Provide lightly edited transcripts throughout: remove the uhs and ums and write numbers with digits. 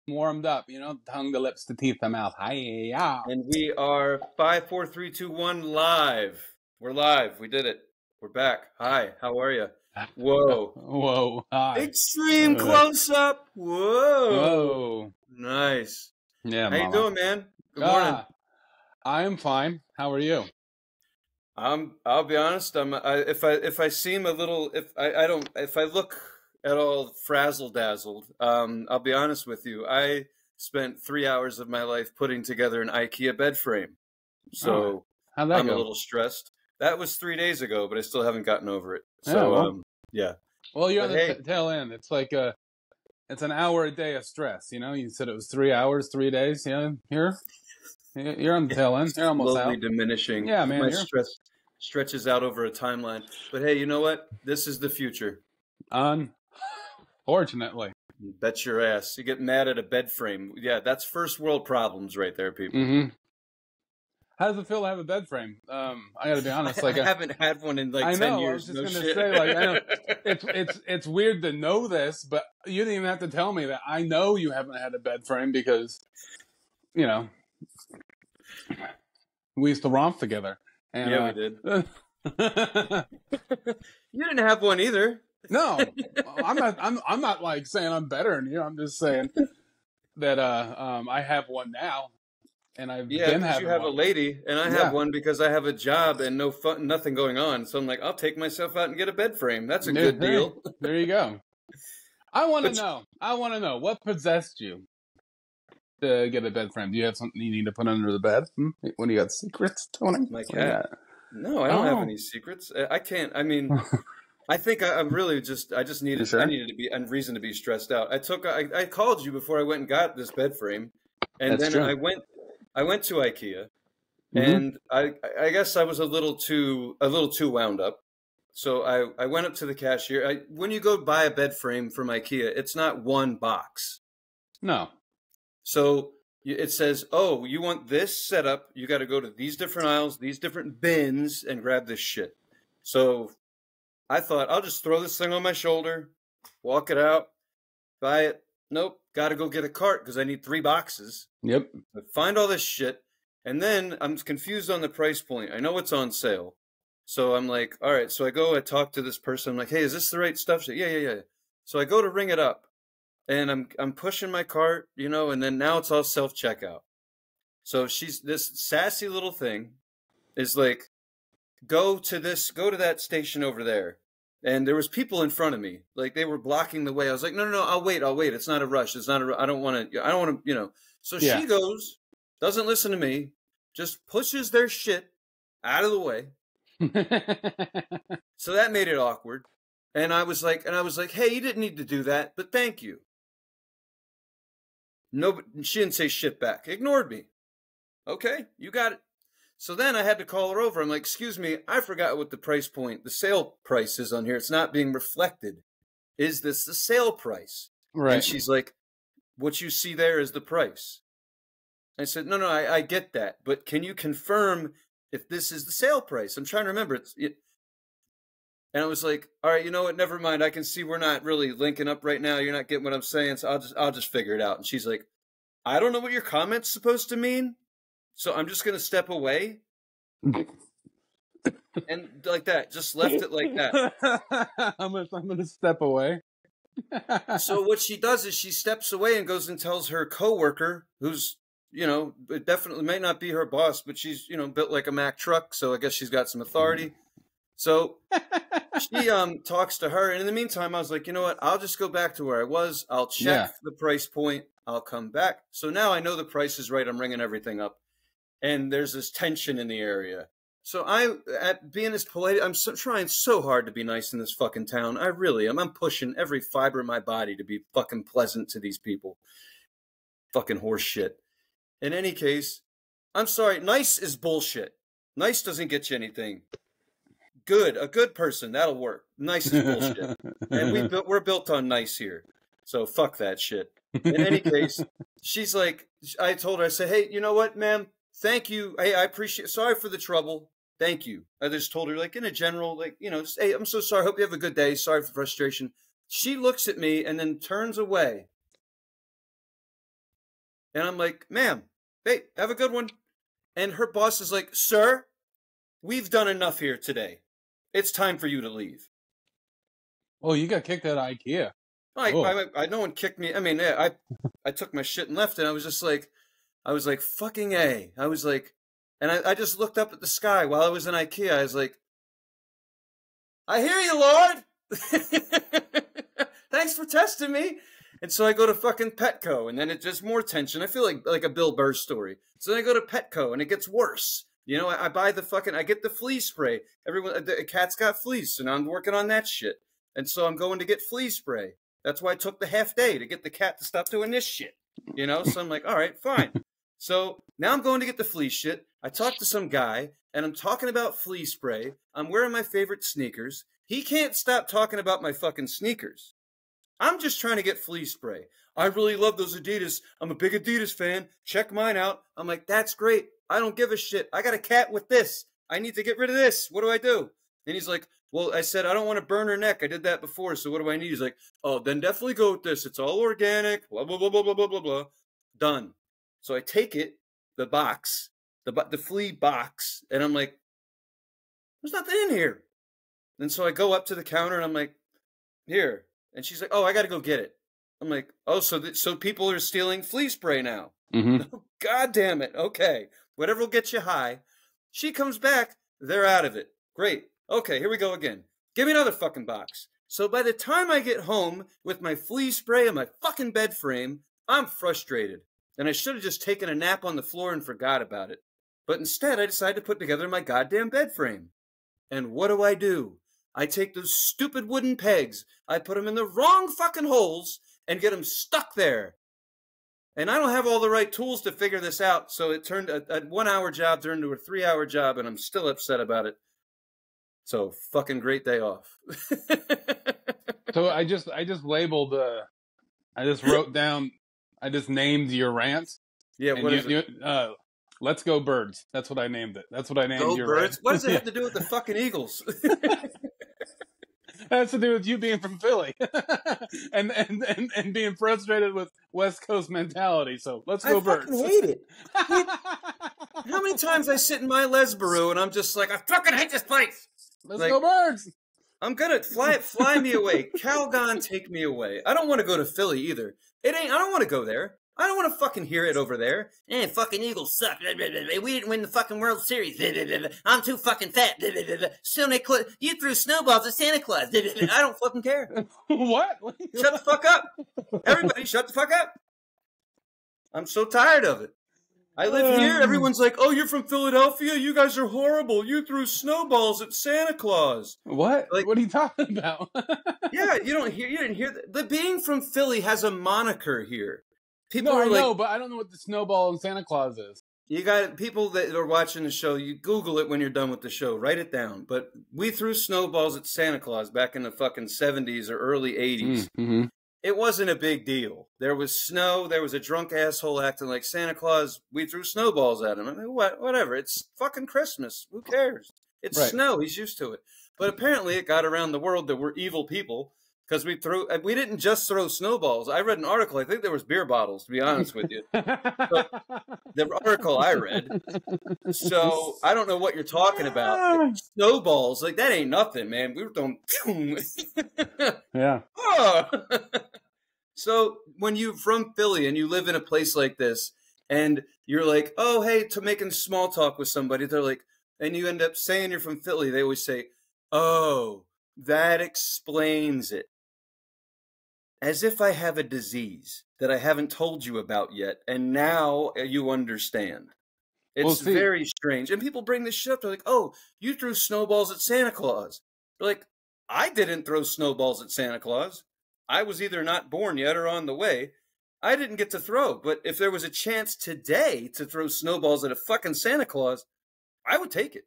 warmed up, tongue to lips to teeth to mouth. Hi, yeah. And we are 5, 4, 3, 2, 1 live. We're live. We did it. We're back. Hi, how are you? Whoa. Whoa. Hi. Extreme close up. Whoa. Whoa. Nice. Yeah, How you doing, man? Good morning. I am fine. How are you? I'll be honest, if I seem a little, if I look at all frazzle dazzled, I'll be honest with you. I spent 3 hours of my life putting together an IKEA bed frame. So how'd that I'm go? a little stressed. That was 3 days ago, but I still haven't gotten over it. Yeah, So, well. yeah. Well, you're But on the hey. tail end. It's like it's an hour a day of stress, You said it was 3 hours, 3 days, You're on the tail end. You're almost Slowly out. diminishing. Yeah, man. My stress stretches out over a timeline. But hey, you know what? This is the future. Unfortunately. Bet your ass. You get mad at a bed frame. Yeah, that's first world problems right there, people. Mm-hmm. How does it feel to have a bed frame? I got to be honest. I haven't had one in like 10 years. I was just going to say, I know it's weird to know this, but you didn't even have to tell me that. I know you haven't had a bed frame because, we used to romp together. And, yeah, we did. You didn't have one either. No, I'm not like saying I'm better than you. I'm just saying that I have one now, and I've been having you have one. A lady, and I have one because I have a job and nothing going on. So I'm like, I'll take myself out and get a bed frame. That's a good deal. There you go. I want to know. What possessed you to get a bed frame. Do you have something you need to put under the bed? What do you got? Secrets, Tony? My cat. No, I don't have any secrets. I can't. I mean, I think I'm really just. I just needed. Sure? I needed to be a reason to be stressed out. I called you before I went and got this bed frame, and That's then true. I went to IKEA, and I guess I was a little too wound up. So I went up to the cashier. When you go buy a bed frame from IKEA, it's not one box. No. So it says, oh, you want this setup, you got to go to these different aisles, these different bins, and grab this shit. So I thought, I'll just throw this thing on my shoulder, walk it out, buy it. Nope, got to go get a cart because I need 3 boxes. Yep. I find all this shit, and then I'm confused on the price point. I know it's on sale. So I'm like, all right. So I talk to this person. I'm like, hey, is this the right stuff? She's like, yeah. So I go to ring it up. And I'm pushing my cart, and then now it's all self-checkout. So this sassy little thing is like, go to that station over there. And there was people in front of me, like they were blocking the way. I was like, no, I'll wait. It's not a rush. I don't want to. So she goes, doesn't listen to me, just pushes their shit out of the way. So that made it awkward. And I was like, hey, you didn't need to do that, but thank you. No, she didn't say shit back. Ignored me. Okay, you got it. So then I had to call her over. I'm like, excuse me, I forgot what the sale price is on here. It's not being reflected. Is this the sale price? Right. And she's like, what you see there is the price. I said, no, I get that. But can you confirm if this is the sale price? I'm trying to remember. And I was like, all right, you know what? Never mind. I can see we're not really linking up right now. You're not getting what I'm saying. So I'll just figure it out. And she's like, I don't know what your comment's supposed to mean. So I'm just going to step away. And like that, just left it like that. I'm going to step away. So what she does is she steps away and goes and tells her coworker, who's, it definitely may not be her boss, but she's, built like a Mack truck. So I guess she's got some authority. So she talks to her, and in the meantime, I was like, you know what? I'll just go back to where I was. I'll check the price point. I'll come back. So now I know the price is right. I'm ringing everything up, and there's this tension in the area. So at being as polite, I'm trying so hard to be nice in this fucking town. I really am. I'm pushing every fiber of my body to be fucking pleasant to these people. Fucking horse shit. In any case, I'm sorry. Nice is bullshit. Nice doesn't get you anything. Good, a good person, that'll work. Nice is bullshit. And we're built on nice here. So fuck that shit. In any case, she's like, I told her, I said, hey, you know what, ma'am? Thank you. Hey, I appreciate, sorry for the trouble. Thank you. I just told her, like, in a general, like, just, hey, I'm so sorry. Hope you have a good day. Sorry for the frustration. She looks at me and then turns away. And I'm like, ma'am, hey, have a good one. And her boss is like, sir, we've done enough here today. It's time for you to leave. Oh, you got kicked out of IKEA. Oh. No one kicked me. I mean, I took my shit and left, and I was just like, fucking A. I was like, and I just looked up at the sky while I was in IKEA. I was like, I hear you, Lord. Thanks for testing me. And so I go to fucking Petco, and then it's just more tension. I feel like a Bill Burr story. So then I go to Petco, and it gets worse. You know, I buy I get the flea spray. The cat's got fleas, so now I'm working on that shit. And so I'm going to get flea spray. That's why I took the half day to get the cat to stop doing this shit. You know, so I'm like, all right, fine. So now I'm going to get the flea shit. I talked to some guy, and I'm talking about flea spray. I'm wearing my favorite sneakers. He can't stop talking about my fucking sneakers. I'm just trying to get flea spray. I really love those Adidas. I'm a big Adidas fan. Check mine out. I'm like, that's great. I don't give a shit. I got a cat with this. I need to get rid of this. What do I do? And he's like, well, I said, I don't want to burn her neck. I did that before. So what do I need? He's like, oh, then definitely go with this. It's all organic. Blah, blah, blah, blah, blah, blah, blah, blah. Done. So I take it, the box, the flea box, and I'm like, there's nothing in here. And so I go up to the counter and I'm like, here. And she's like, oh, I got to go get it. I'm like, oh, so people are stealing flea spray now. Mm-hmm. God damn it. Okay. Whatever will get you high. She comes back. They're out of it. Great. Okay, here we go again. Give me another fucking box. So by the time I get home with my flea spray and my fucking bed frame, I'm frustrated. And I should have just taken a nap on the floor and forgot about it. But instead, I decided to put together my goddamn bed frame. And what do? I take those stupid wooden pegs, I put them in the wrong fucking holes, and get them stuck there. And I don't have all the right tools to figure this out, so it turned a 1 hour job turned into a 3 hour job, and I'm still upset about it. So fucking great day off. So I just labeled. I just wrote down. I just named your rant. Yeah. What is it? Let's go birds. That's what I named it. That's what I named your birds. rant. What does it have to do with the fucking Eagles? That has to do with you being from Philly and being frustrated with West Coast mentality. So let's go birds. I fucking hate it. How many times I sit in my Lesboro and I'm just like, I fucking hate this place. Let's go birds. I'm gonna fly me away. Calgon, take me away. I don't want to go to Philly either. I don't want to go there. I don't want to fucking hear it over there. Fucking Eagles suck. We didn't win the fucking World Series. I'm too fucking fat. You threw snowballs at Santa Claus. I don't fucking care. What? Shut the fuck up. Everybody shut the fuck up. I'm so tired of it. I live here. Everyone's like, oh, you're from Philadelphia? You guys are horrible. You threw snowballs at Santa Claus. What? Like, what are you talking about? Yeah, you didn't hear that. The being from Philly has a moniker here. People I know, but I don't know what the snowball and Santa Claus is. You got people that are watching the show. You Google it when you're done with the show. Write it down. But we threw snowballs at Santa Claus back in the fucking 70s or early 80s. Mm-hmm. It wasn't a big deal. There was snow. There was a drunk asshole acting like Santa Claus. We threw snowballs at him. I mean, whatever. It's fucking Christmas. Who cares? It's snow. He's used to it. But apparently it got around the world that we're evil people. Because we didn't just throw snowballs. I read an article. I think there was beer bottles, to be honest with you. But the article I read. So I don't know what you're talking about. Like, snowballs, like that ain't nothing, man. We were throwing. Yeah. So when you're from Philly and you live in a place like this, and you're like, oh, hey, to making small talk with somebody, they're like, and you end up saying you're from Philly, they always say, oh, that explains it. As if I have a disease that I haven't told you about yet, and now you understand. It's very strange. And people bring this shit up. They're like, oh, you threw snowballs at Santa Claus. They're like, I didn't throw snowballs at Santa Claus. I was either not born yet or on the way. I didn't get to throw. But if there was a chance today to throw snowballs at a fucking Santa Claus, I would take it.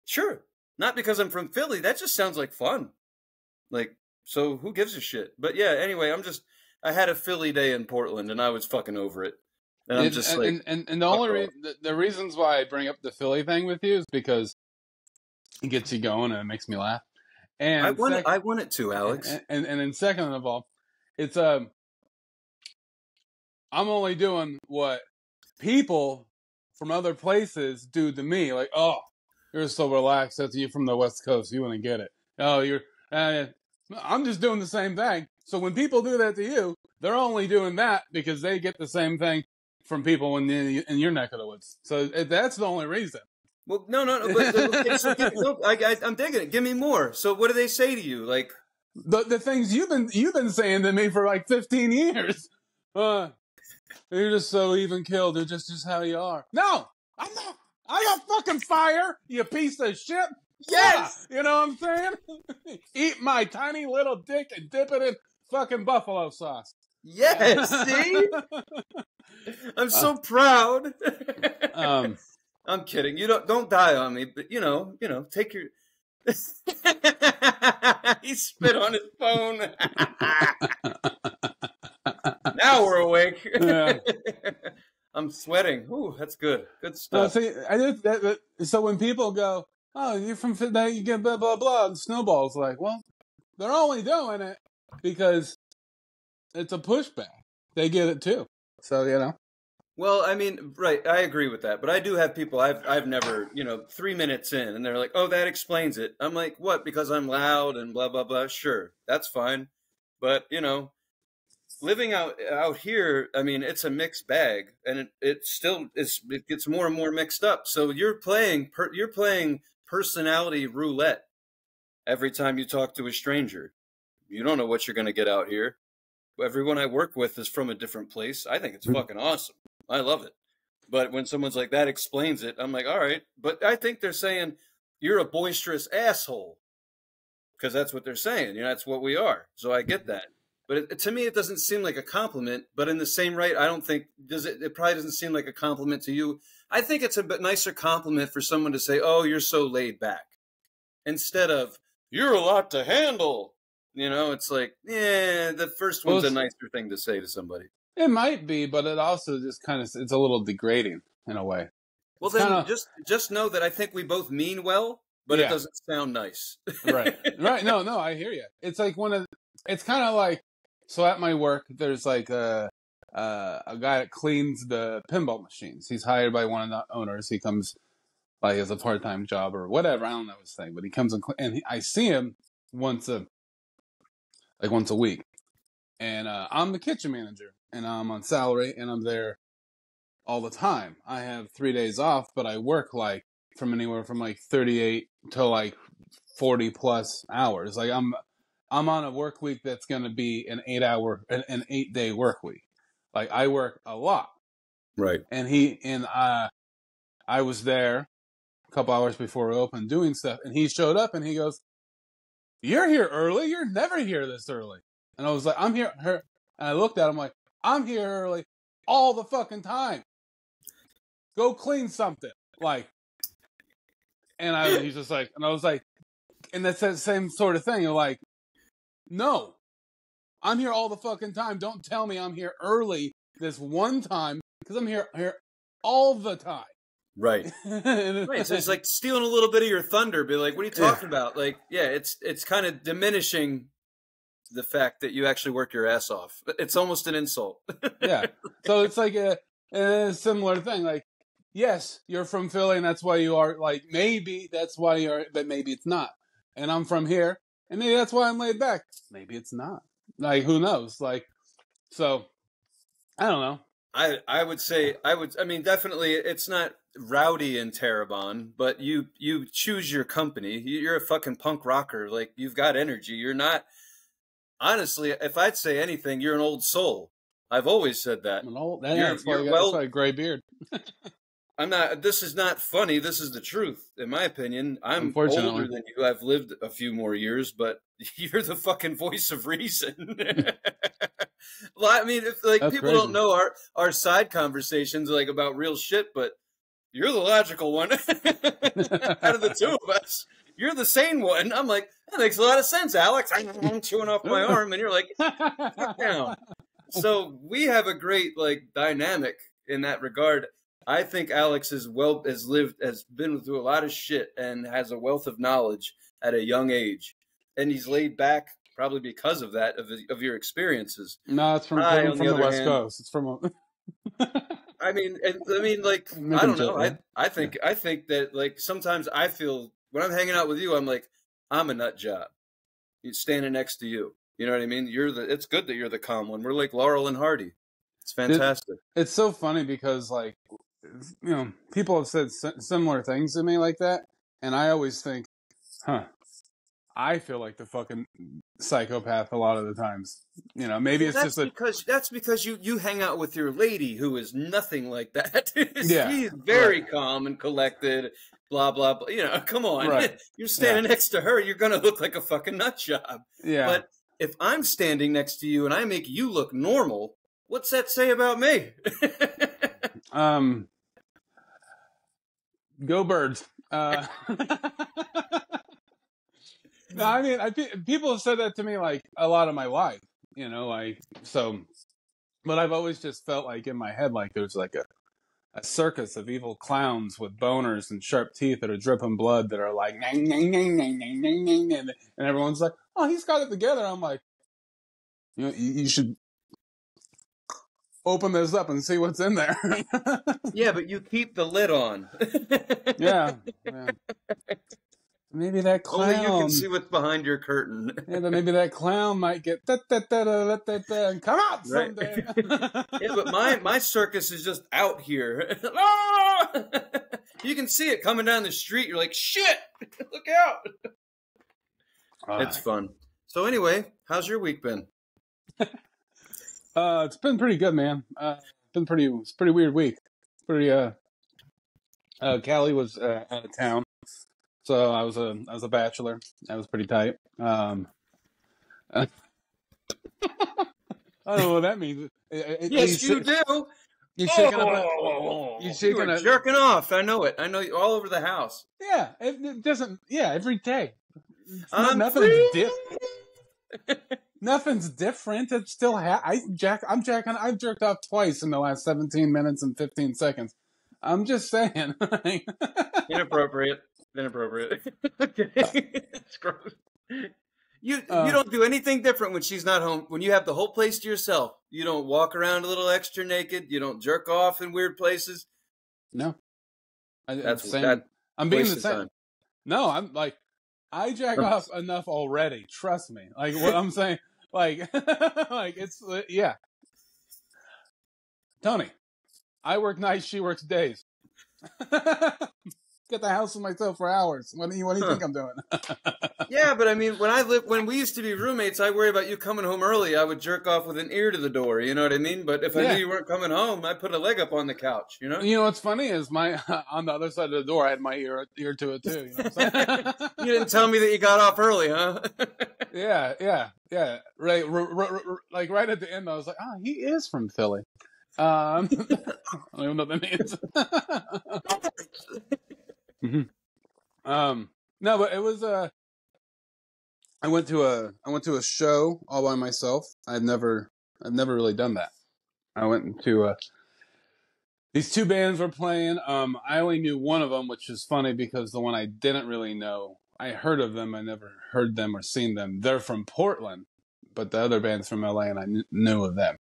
Sure. Not because I'm from Philly. That just sounds like fun. Like, so who gives a shit? But yeah, anyway, I had a Philly day in Portland and I was fucking over it. And I'm just like, and the only the reasons why I bring up the Philly thing with you is because it gets you going and it makes me laugh. And I want it to, Alex. And then second of all, it's I'm only doing what people from other places do to me. Like, oh, you're so relaxed. That's you from the West Coast. You wouldn't get it. Oh, I'm just doing the same thing. So when people do that to you, they're only doing that because they get the same thing from people in your neck of the woods. So that's the only reason. Well, no. But okay, so I'm digging it. Give me more. So what do they say to you? Like the things you've been saying to me for like 15 years. You're just so even killed. You're just how you are. No, I'm not. I got fucking fire, you piece of shit. yes, Yeah, you know what I'm saying? Eat my tiny little dick and dip it in fucking buffalo sauce. yes. See, I'm so proud. I'm kidding. You don't die on me, but you know, take your. He spit on his phone. Now we're awake. Yeah. I'm sweating. Ooh, that's good. Good stuff. See, so when people go, "Oh, you're from that," you get blah blah blah, and snowballs. Like, well, they're only doing it because it's a pushback. They get it too. So you know. Well, I mean, right, I agree with that, but I do have people I've never, 3 minutes in, and they're like, "Oh, that explains it." I'm like, "What? Because I'm loud and blah blah blah." Sure, that's fine, but living out here, I mean, it's a mixed bag, and it still is. It gets more and more mixed up. So you're playing personality roulette every time you talk to a stranger. You don't know what you're going to get out here. Everyone I work with is from a different place. I think it's fucking awesome. I love it. But when someone's like, that explains it, I'm like, all right. But I think they're saying you're a boisterous asshole because that's what they're saying. That's what we are. So I get that. But to me, it doesn't seem like a compliment. But in the same right, I don't think it probably doesn't seem like a compliment to you. I think it's a bit nicer compliment for someone to say, "Oh, you're so laid back," instead of "You're a lot to handle." It's like, yeah, the first one's a nicer thing to say to somebody. It might be, but it also just it's a little degrading in a way. Well, then just know that I think we both mean well, but it doesn't sound nice. Right. No, I hear you. It's like it's kind of like, so at my work, there's like a guy that cleans the pinball machines. He's hired by one of the owners. He comes like as a part-time job or whatever. I don't know his thing, but he comes and I see him once a week. And I'm the kitchen manager, and I'm on salary, and I'm there all the time. I have 3 days off, but I work like from anywhere from like 38 to like 40 plus hours. Like I'm on a work week that's going to be an 8-day work week. Like I work a lot. Right. And I was there a couple hours before we opened doing stuff, and he showed up and he goes, "You're here early. You're never here this early." And I was like, "I'm here." And I looked at him like, "I'm here early all the fucking time. Go clean something." Like, he's just like, and I was like, and that's that same sort of thing. You're like, "No, I'm here all the fucking time. Don't tell me I'm here early this one time because I'm here all the time." Right. Right. So it's like stealing a little bit of your thunder. Be like, "What are you talking about?" Like, yeah, it's kind of diminishing the fact that you actually work your ass off. It's almost an insult. Yeah. So it's like a similar thing. Like, yes, you're from Philly and that's why you are, like, maybe that's why you're, but maybe it's not. And I'm from here and maybe that's why I'm laid back. Maybe it's not. Like, who knows? Like, so I don't know. I would say, I mean, definitely it's not rowdy in Terrebonne, but you choose your company. You're a fucking punk rocker. Like, you've got energy. You're not, honestly, if I'd say anything, you're an old soul. I've always said that. I'm an old, that's why I got a gray beard. I'm not, this is not funny. This is the truth. In my opinion, I'm older than you. I've lived a few more years, but you're the fucking voice of reason. Well, I mean, if like, people don't know our side conversations like about real shit, but you're the logical one out of the two of us. You're the sane one. I'm like, that makes a lot of sense, Alex. I'm chewing off my arm, and you're like, fuck down. So we have a great like dynamic in that regard. I think Alex has been through a lot of shit and has a wealth of knowledge at a young age, and he's laid back probably because of that, of your experiences. No, it's from I, on from the the other West hand, Coast. It's from. like, I Making don't know. joke, right? I think that, like, sometimes I feel when I'm hanging out with you, I'm like, I'm a nut job. He's standing next to you. You know what I mean? It's good that you're the calm one. We're like Laurel and Hardy. It's fantastic. It's so funny because, like, people have said similar things to me like that, and I always think, huh, I feel like the fucking psychopath a lot of the times. Maybe Well, it's just a that's because you hang out with your lady who is nothing like that. yeah, She's very calm and collected. Blah blah blah. Come on. right, You're standing next to her. You're gonna look like a fucking nut job. yeah. But if I'm standing next to you and I make you look normal, what's that say about me? Go Birds. No, I mean, people have said that to me like a lot of my life. But I've always just felt like in my head like there's like a circus of evil clowns with boners and sharp teeth that are dripping blood that are like nang, nang, nang, nang, nang, nang, nang, and everyone's like, oh, he's got it together. I'm like, you should open this up and see what's in there. Yeah, but you keep the lid on. yeah. Maybe that clown. Only you can see what's behind your curtain. Yeah, but maybe that clown might get and come out someday. Yeah, but my circus is just out here. You can see it coming down the street. You're like, shit, look out. It's fun. So anyway, how's your week been? It's been pretty good, man. It's a pretty weird week. Callie was out of town. So I was a bachelor. That was pretty tight. I don't know what that means. Yes, you do. You shaking up? You shaking up? Jerking off. I know it. I know you all over the house. Yeah, it doesn't. Yeah, every day. Nothing's different. Nothing's different. It's still I'm jacking. I've jerked off twice in the last 17 minutes and 15 seconds. I'm just saying. Inappropriate. Okay. It's gross. You don't do anything different when she's not home. When you have the whole place to yourself, you don't walk around a little extra naked. You don't jerk off in weird places. No, That's I'm being the same. Time. No, I'm like, I jack off enough already. Trust me. Like what I'm saying. Like, like it's Tony, I work nights. She works days. Get the house to myself for hours. What do you think I'm doing? Yeah, but I mean, when we used to be roommates, I worry about you coming home early. I would jerk off with an ear to the door. You know what I mean? But if I knew you weren't coming home, I'd put a leg up on the couch. You know. You know what's funny is on the other side of the door, I had my ear to it too. You know what I'm saying? You didn't tell me that you got off early, huh? Yeah. Right, like right at the end, I was like, oh, he is from Philly. I don't even know what that means. Mm-hmm. No, but it was I went to a show all by myself. I've never really done that. I went to these two bands were playing. I only knew one of them, which is funny because the one I didn't really know, I heard of them. I never heard them or seen them. They're from Portland, but the other band's from LA, and I knew of them.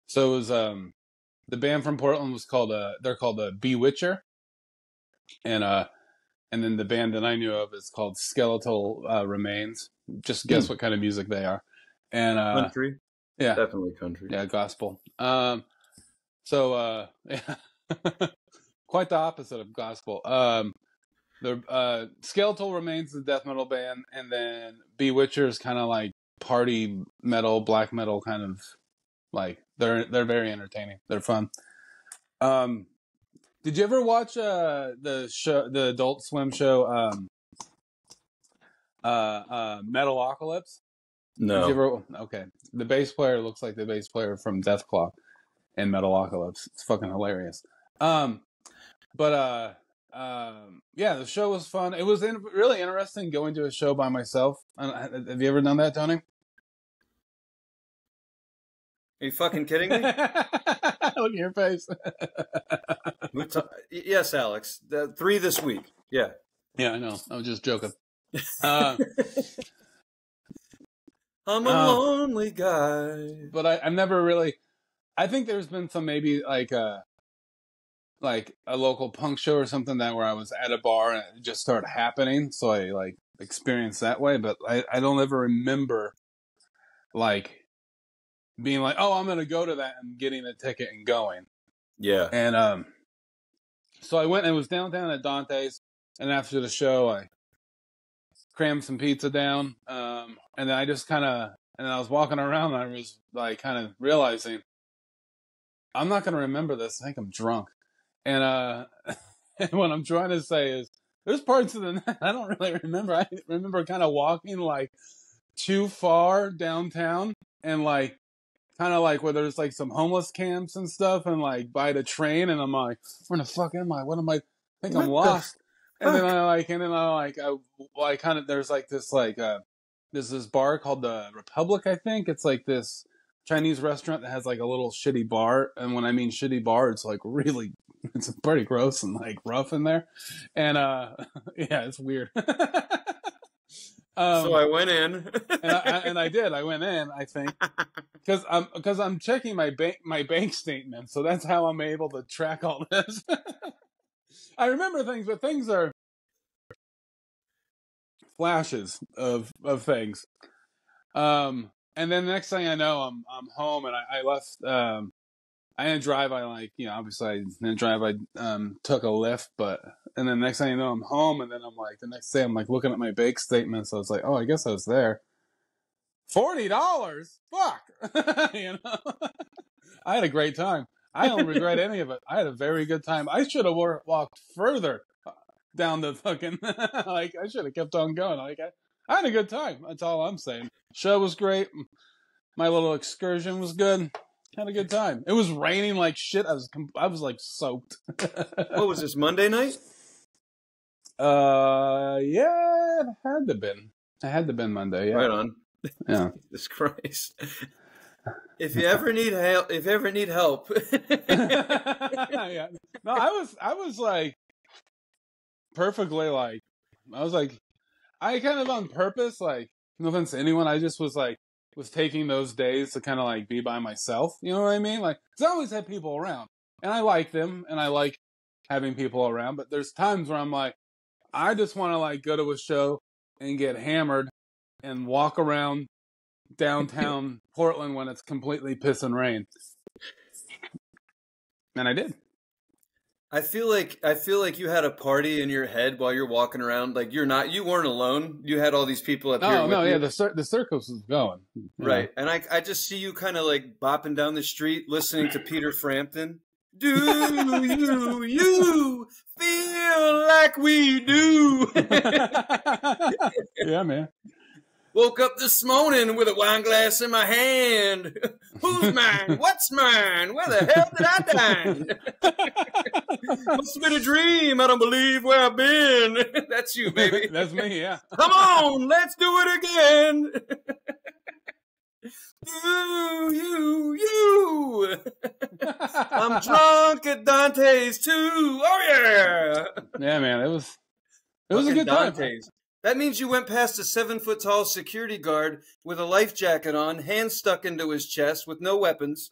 So it was the band from Portland was called they're called Bewitcher, and then the band that I knew of is called Skeletal Remains. Just guess what kind of music they are. And country. Yeah. Definitely country. Yeah, gospel. So quite the opposite of gospel. The Skeletal Remains the death metal band, and then Bewitcher is kind of like party metal, black metal kind of like they're very entertaining. They're fun. Did you ever watch the Adult Swim show Metalocalypse? No. Okay. The bass player looks like the bass player from Deathclaw in Metalocalypse. It's fucking hilarious. Yeah, the show was fun. It was really interesting going to a show by myself. Have you ever done that, Tony? Are you fucking kidding me? Look at your face. Yes, Alex. 3 this week. Yeah. Yeah, I know. I was just joking. I'm a lonely guy. But I've never really. I think there's been some maybe like a local punk show or something that where I was at a bar and it just started happening, so I like experienced that way. But I don't ever remember like being like, oh, I'm gonna go to that and getting a ticket and going. Yeah. And so I went and it was downtown at Dante's, and after the show I crammed some pizza down, and then I just kind of and I was walking around and I was like kind of realizing I'm not gonna remember this. I think I'm drunk. And and what I'm trying to say is there's parts of the night I don't really remember. I remember kind of walking like too far downtown and like kind of like where there's like some homeless camps and stuff and like by the train, and I'm like, where the fuck am I? What am I? I think I'm lost. And then I kind of there's like this like there's this bar called the Republic, I think. It's like this Chinese restaurant that has like a little shitty bar, and when I mean shitty bar, it's like really, it's pretty gross and like rough in there, and yeah, it's weird. So I went in, and I did. I went in, I think, because I'm checking my bank statement, so that's how I'm able to track all this. I remember things, but things are flashes of things. And then the next thing I know, I'm home, and I left. I didn't drive. I like, obviously I didn't drive. I took a Lyft, and then next thing you know, I'm home, and then I'm like, the next day I'm like looking at my bank statement. So I was like, oh, I guess I was there. $40, fuck, I had a great time. I don't regret any of it. I had a very good time. I should have walked further down the fucking like I should have kept on going. Like I had a good time. That's all I'm saying. Show was great. My little excursion was good. Had a good time. It was raining like shit. I was like soaked. What was this, Monday night? Yeah, it had to been. It had to been Monday. Yeah. Right on. Yeah. Jesus Christ. If you ever need help. Yeah. No, I was like perfectly like I was like I kind of on purpose, like, no offense to anyone, I just was taking those days to kind of like be by myself. You know what I mean? Like, 'cause I always had people around, and I like them, and I like having people around. But there's times where I'm like, I just want to like go to a show and get hammered and walk around downtown Portland when it's completely piss and rain. And I did. I feel like you had a party in your head while you're walking around. Like you weren't alone. You had all these people up here. Oh no, yeah, the circus was going. Right, and I just see you kind of like bopping down the street, listening to Peter Frampton. Do you feel like we do? Yeah, man. Woke up this morning with a wine glass in my hand. Who's mine? What's mine? Where the hell did I dine? Must have been a dream. I don't believe where I've been. That's you, baby. That's me, yeah. Come on, let's do it again. You. I'm drunk at Dante's too. Oh, yeah. Yeah, man, it was a good time. Dante's. That means you went past a 7-foot-tall security guard with a life jacket on, hands stuck into his chest with no weapons,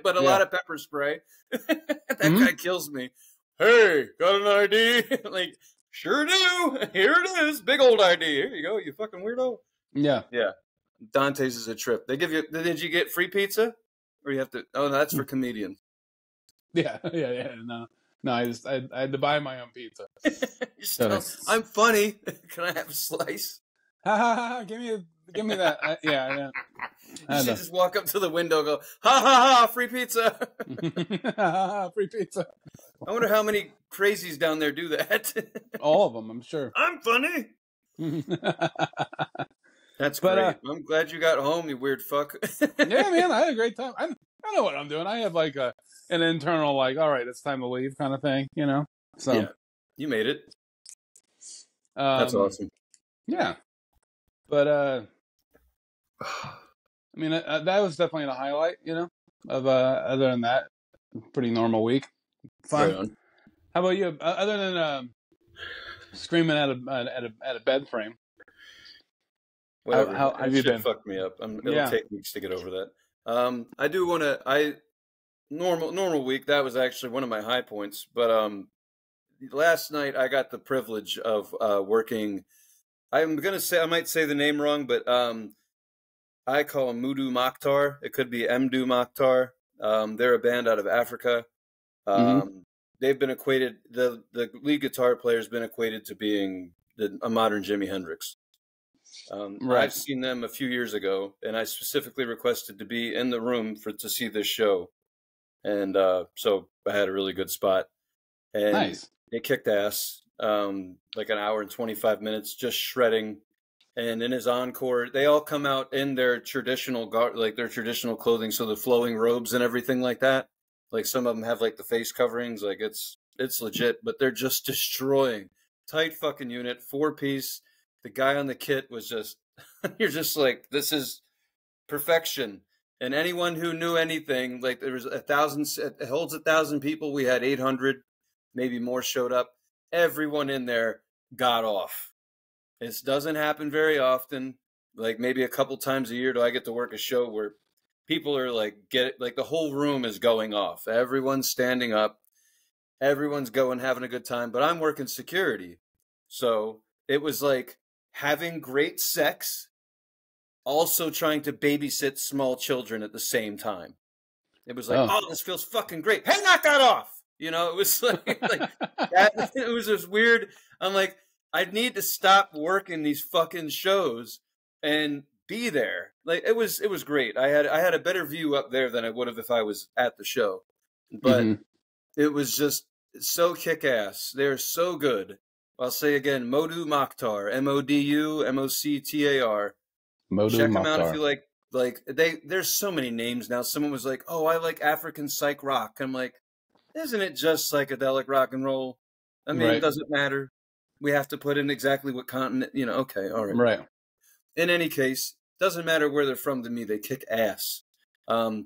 but a lot of pepper spray. That guy kills me. Hey, got an ID? Like, sure do. Here it is. Big old ID. Here you go, you fucking weirdo. Yeah. Yeah. Dante's is a trip. Did you get free pizza? Or you have to, oh, no, that's for comedians. Yeah. No, I had to buy my own pizza. I'm funny. Can I have a slice? Give me that. Yeah. You should just walk up to the window and go, ha ha ha, free pizza. Free pizza. I wonder how many crazies down there do that. All of them, I'm sure. I'm funny. That's great. I'm glad you got home, you weird fuck. Yeah, man, I had a great time. I know what I'm doing. I have like an internal like, all right, it's time to leave kind of thing, So yeah, you made it. That's awesome. Yeah, but I mean, that was definitely the highlight, of other than that, pretty normal week. Fun. Right on. How about you? Other than screaming at a bed frame. Whatever. How That have you shit been? fucked me up. It'll Yeah. take weeks to get over that. I do want to. Normal week. That was actually one of my high points. But last night I got the privilege of working. I might say the name wrong, but I call them Mudu Mokhtar. It could be Mdu Mokhtar. They're a band out of Africa. Hmm. They've been equated. The lead guitar player has been equated to being a modern Jimi Hendrix. Right. I've seen them a few years ago, and I specifically requested to be in the room to see this show, and so I had a really good spot, and Nice. they kicked ass. Like an hour and 25 minutes, just shredding. And in his encore, they all come out in their traditional their traditional clothing, so the flowing robes and everything like that. Like some of them have like the face coverings, like it's legit, but they're just destroying. Tight fucking unit, 4-piece. The guy on the kit was just you're just like, this is perfection. And anyone who knew anything, like there was 1,000, it holds 1,000 people. We had 800, maybe more showed up. Everyone in there got off. This doesn't happen very often. Like maybe a couple times a year do I get to work a show where people are like the whole room is going off. Everyone's standing up. Everyone's going having a good time, but I'm working security. So it was like having great sex, also trying to babysit small children at the same time. It was like, oh, this feels fucking great. Hey, knock that off. You know, it was like that. It was this weird. I'm like, I need to stop working these fucking shows and be there. Like it was great. I had a better view up there than I would have if I was at the show. But it was just so kick ass. They're so good. I'll say again, Modu Mokhtar, Modu Mokhtar. Check them out if you like. Like there's so many names now. Someone was like, "Oh, I like African psych rock." I'm like, isn't it just psychedelic rock and roll? I mean, It doesn't matter. We have to put in exactly what continent, you know. Okay, all right. Right. In any case, doesn't matter where they're from to me. They kick ass.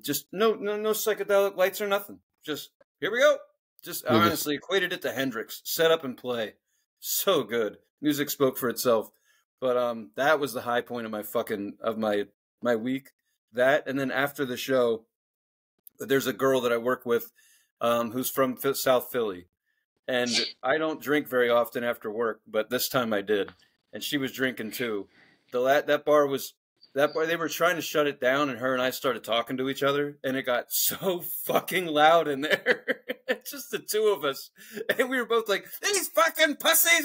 Just no psychedelic lights or nothing. Just here we go. Just honestly equated it to Hendrix. Set up and play. So good. Music spoke for itself. But that was the high point of my week. That, and then after the show, there's a girl that I work with who's from South Philly. And I don't drink very often after work, but this time I did. And she was drinking too. That bar, they were trying to shut it down, and her and I started talking to each other, and it got so fucking loud in there. Just the two of us. And we were both like, these fucking pussies.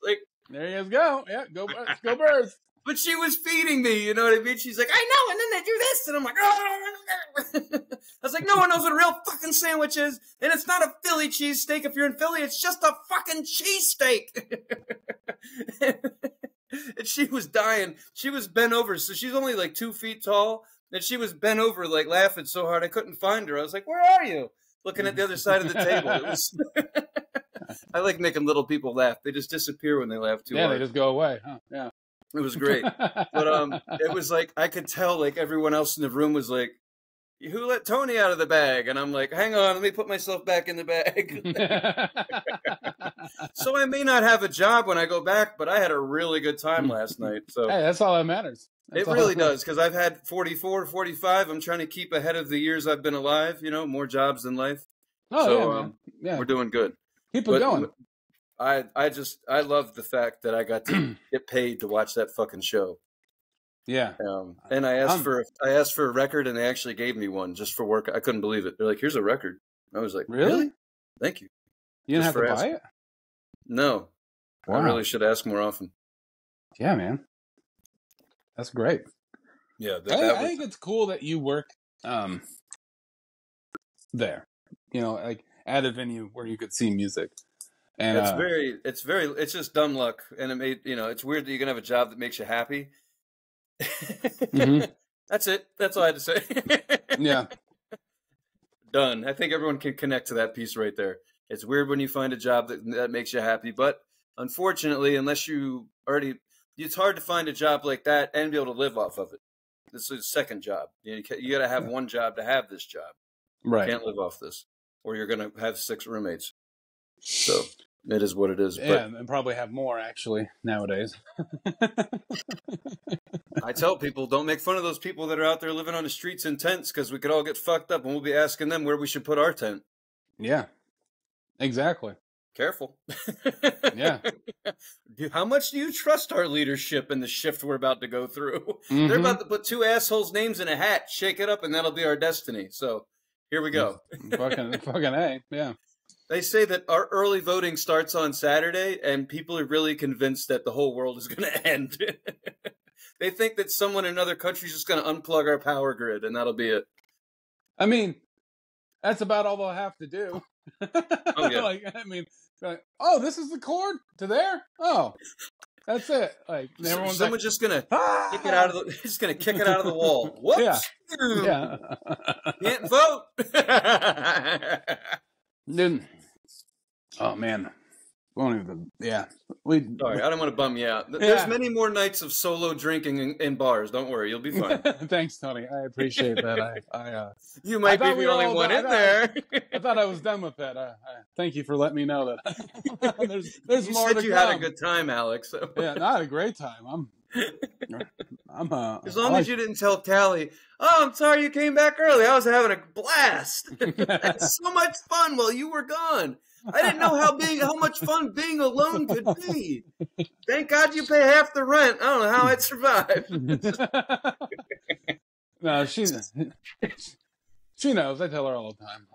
Like, there you go. Yeah, go Birds. But she was feeding me, you know what I mean? She's like, I know, and then they do this, and I'm like, oh. I was like, no one knows what a real fucking sandwich is, and it's not a Philly cheesesteak if you're in Philly, it's just a fucking cheesesteak. And she was dying. She was bent over, so she's only like 2 feet tall, and she was bent over, like laughing so hard I couldn't find her. I was like, where are you? Looking at the other side of the table. It was. I like making little people laugh. They just disappear when they laugh too hard. Yeah, they just go away. Huh? Yeah. It was great. But it was like, I could tell like everyone else in the room was like, who let Tony out of the bag? And I'm like, hang on, let me put myself back in the bag. So I may not have a job when I go back, but I had a really good time last night. So hey, that's all that matters. It really does, because I've had 44, 45. I'm trying to keep ahead of the years I've been alive, you know, more jobs than life. Oh, so, yeah, man. Yeah. We're doing good. Keep it going. I love the fact that I got to get paid to watch that fucking show. Yeah. And I asked for a record, and they actually gave me one just for work. I couldn't believe it. They're like, here's a record. I was like, really? Thank you. You didn't have to buy it? No. Wow. I really should ask more often. Yeah, man. That's great. Yeah. I think it's cool that you work there. You know, like at a venue where you could see music. And it's just dumb luck. And it made, you know, it's weird that you can have a job that makes you happy. Mm-hmm. That's it. That's all I had to say. Yeah. Done. I think everyone can connect to that piece right there. It's weird when you find a job that makes you happy, but unfortunately, unless it's hard to find a job like that and be able to live off of it. This is a second job. You got to have one job to have this job. Right. You can't live off this, or you're going to have 6 roommates. So It is what it is. Yeah, But and probably have more actually nowadays. I tell people, don't make fun of those people that are out there living on the streets in tents, because we could all get fucked up and we'll be asking them where we should put our tent. Yeah, exactly. Careful. Yeah. How much do you trust our leadership in the shift we're about to go through? Mm-hmm. They're about to put two assholes' names in a hat, shake it up, and that'll be our destiny. So here we go. fucking A, yeah. They say that our early voting starts on Saturday, and people are really convinced that the whole world is going to end. They think that someone in another country is just going to unplug our power grid, and that'll be it. I mean, that's about all they'll have to do. Oh, yeah. Like, I mean, oh, this is the cord to there? Oh, that's it. Like, everyone's someone's just going to kick it out of the, just going to kick it out of the wall. Whoops. Yeah. Can't vote. Dude. Oh, man. Won't even, yeah. Sorry, I don't want to bum you out. There's many more nights of solo drinking in bars. Don't worry, you'll be fine. Thanks, Tony. I appreciate that. You might be the only one in there. I thought I was done with that. Thank you for letting me know that. there's you more said to you come. had a good time, Alex. So. Yeah, no, I had a great time. As long as you didn't tell Callie, oh, I'm sorry you came back early. I was having a blast. It's so much fun while you were gone. I didn't know how much fun being alone could be. Thank God you pay half the rent. I don't know how I'd survive. No, she knows. I tell her all the time.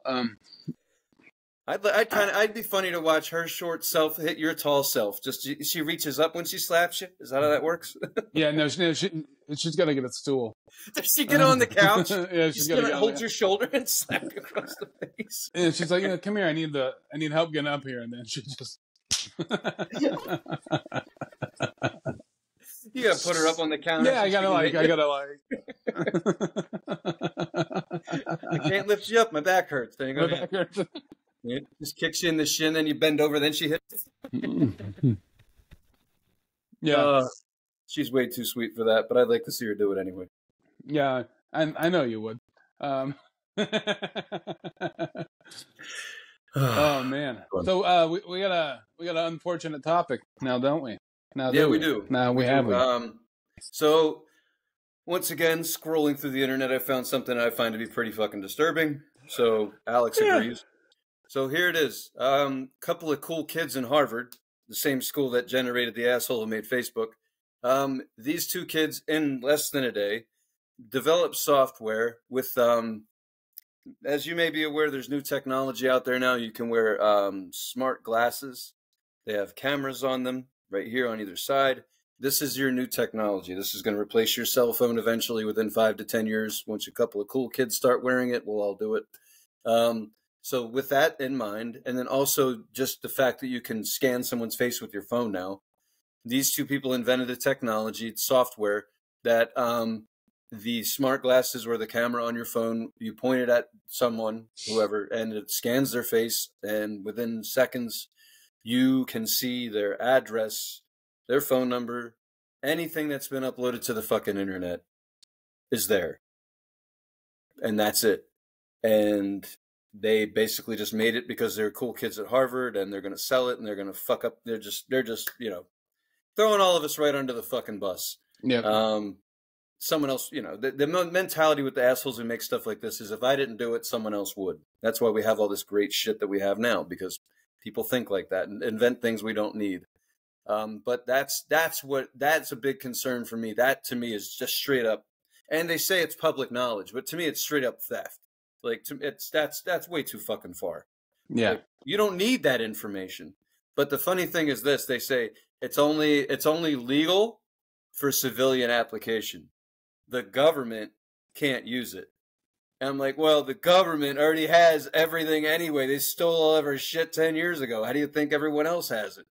I'd be funny to watch her short self hit your tall self. Just she reaches up when she slaps you. Is that how that works? Yeah, no, she's gonna get a stool. Does she get on the couch? Yeah, she's gonna hold your shoulder and slap you across the face. And she's like, come here. I need help getting up here. And then she just. You gotta put her up on the counter. Yeah, I gotta like. I can't lift you up. My back hurts. Then you go. My back hurts. It just kicks you in the shin, then you bend over, then she hits. Yeah. She's way too sweet for that, but I'd like to see her do it anyway. Yeah, I know you would. Oh man. So we got an unfortunate topic now, don't we? Now we do. Now we have. So once again, scrolling through the internet, I found something I find to be pretty fucking disturbing. So Alex agrees. So here it is. Couple of cool kids in Harvard, the same school that generated the asshole who made Facebook. These two kids, in less than a day, developed software with, as you may be aware, there's new technology out there now. You can wear smart glasses. They have cameras on them right here on either side. This is your new technology. This is going to replace your cell phone eventually within 5 to 10 years. Once a couple of cool kids start wearing it, we'll all do it. So with that in mind, and then also just the fact that you can scan someone's face with your phone now, these two people invented a technology, software, that the smart glasses or the camera on your phone, you point it at someone, whoever, and it scans their face, and within seconds, you can see their address, their phone number, anything that's been uploaded to the fucking internet is there. And that's it. And they basically just made it because they're cool kids at Harvard, and they're going to sell it, and they're going to fuck up. They're just, throwing all of us right under the fucking bus. Yeah. Someone else, the mentality with the assholes who make stuff like this is, if I didn't do it, someone else would. That's why we have all this great shit that we have now, because people think like that and invent things we don't need. But that's a big concern for me. That to me is just straight up, and they say it's public knowledge, but to me it's straight up theft. Like, that's way too fucking far. Yeah. Like, you don't need that information. But the funny thing is this: they say it's only legal for civilian application. The government can't use it. And I'm like, well, the government already has everything anyway. They stole all of our shit 10 years ago. How do you think everyone else has it?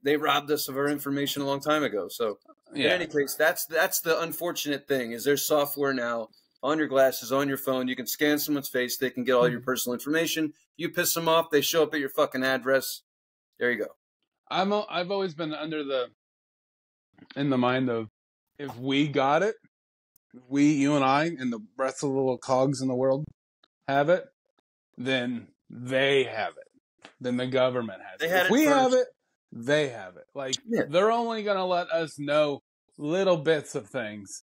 They robbed us of our information a long time ago. So in any case, that's the unfortunate thing, is there's software now on your glasses, on your phone. You can scan someone's face. They can get all your personal information. You piss them off, they show up at your fucking address. There you go. I've always been in the mind of, if we got it, you and I, and the rest of the little cogs in the world have it, then they have it. then the government has They it. had If it we have first. it, they have it. Like, Yeah. they're only going to let us know little bits of things.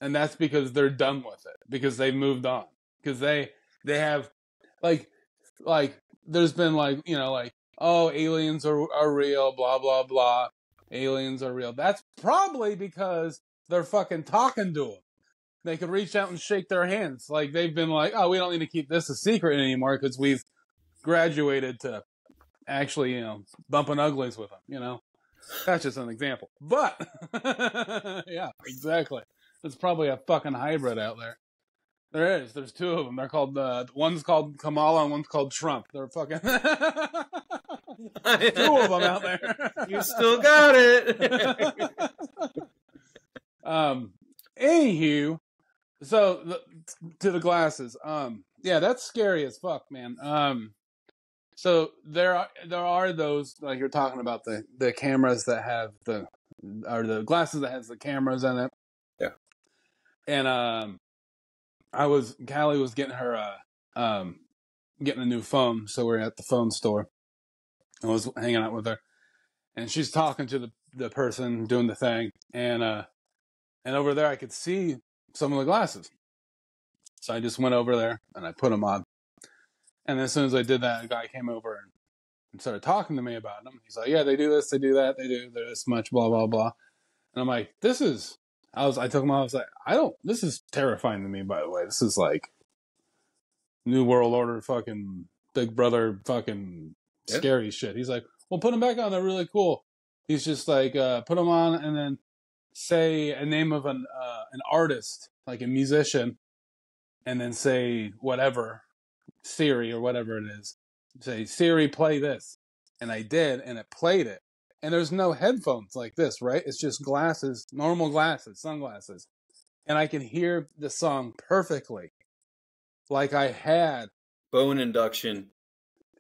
And that's because they're done with it. Because they moved on. Because they have, like, there's been, like, you know, like, oh, aliens are real, blah, blah, blah. Aliens are real. That's probably because they're fucking talking to them. They could reach out and shake their hands. Like, they've been like, oh, we don't need to keep this a secret anymore because we've graduated to actually, you know, bumping uglies with them, you know? That's just an example. But, yeah, exactly. There's probably a fucking hybrid out there. There is. There's two of them. They're called, one's called Kamala and one's called Trump. They're fucking... two of them out there. You still got it. Anywho, so to the glasses. Yeah, that's scary as fuck, man. So there are those, like you're talking about, the cameras that have or the glasses that has the cameras in it. Yeah. And Callie was getting her getting a new phone, so we're at the phone store. I was hanging out with her, and she's talking to the person doing the thing, and over there I could see some of the glasses. So I just went over there and I put them on. And as soon as I did that, a guy came over and started talking to me about them. He's like, yeah, they do this, they do that, they're this much, blah, blah, blah. And I'm like, I took them off, I was like, this is terrifying to me, by the way. This is like New World Order fucking Big Brother fucking scary shit. He's like, well, put them back on, they're really cool. He's just like, put them on and then say a name of an artist, like a musician, and then say whatever, Siri or whatever it is. Say, Siri, play this. And I did, and it played it. And there's no headphones like this, right? It's just glasses, normal glasses, sunglasses. And I can hear the song perfectly. Like I had... Bone induction.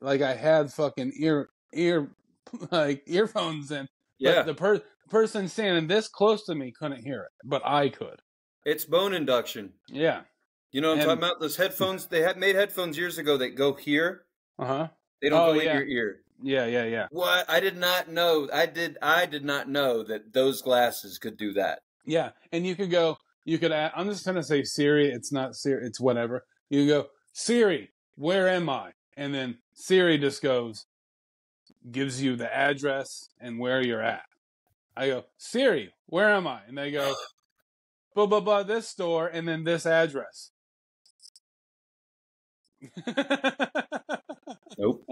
Like I had fucking earphones in. Yeah. But the person standing this close to me couldn't hear it, but I could. It's bone induction. Yeah. You know what I'm talking about? Those headphones, they had made headphones years ago that go here. Uh-huh. They don't go in your ear. Yeah. What? I did not know. I did not know that those glasses could do that. Yeah. And you could add, I'm just going to say Siri. It's not Siri. It's whatever. You go, Siri, where am I? And then Siri just gives you the address and where you're at. I go, Siri, where am I? And they go, blah, blah, blah, this store, and then this address. Nope.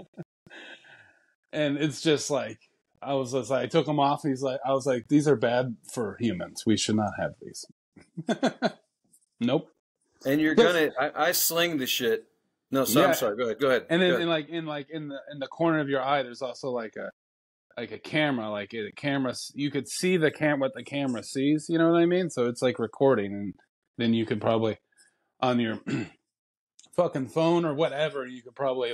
And it's just like, I took them off. I was like, these are bad for humans. We should not have these. Nope. And you're I sling the shit. No, so I'm sorry. Go ahead. And then in the corner of your eye, there's also like a camera, like a camera. You could see what the camera sees. You know what I mean? So it's like recording, and then you could probably on your fucking phone or whatever, you could probably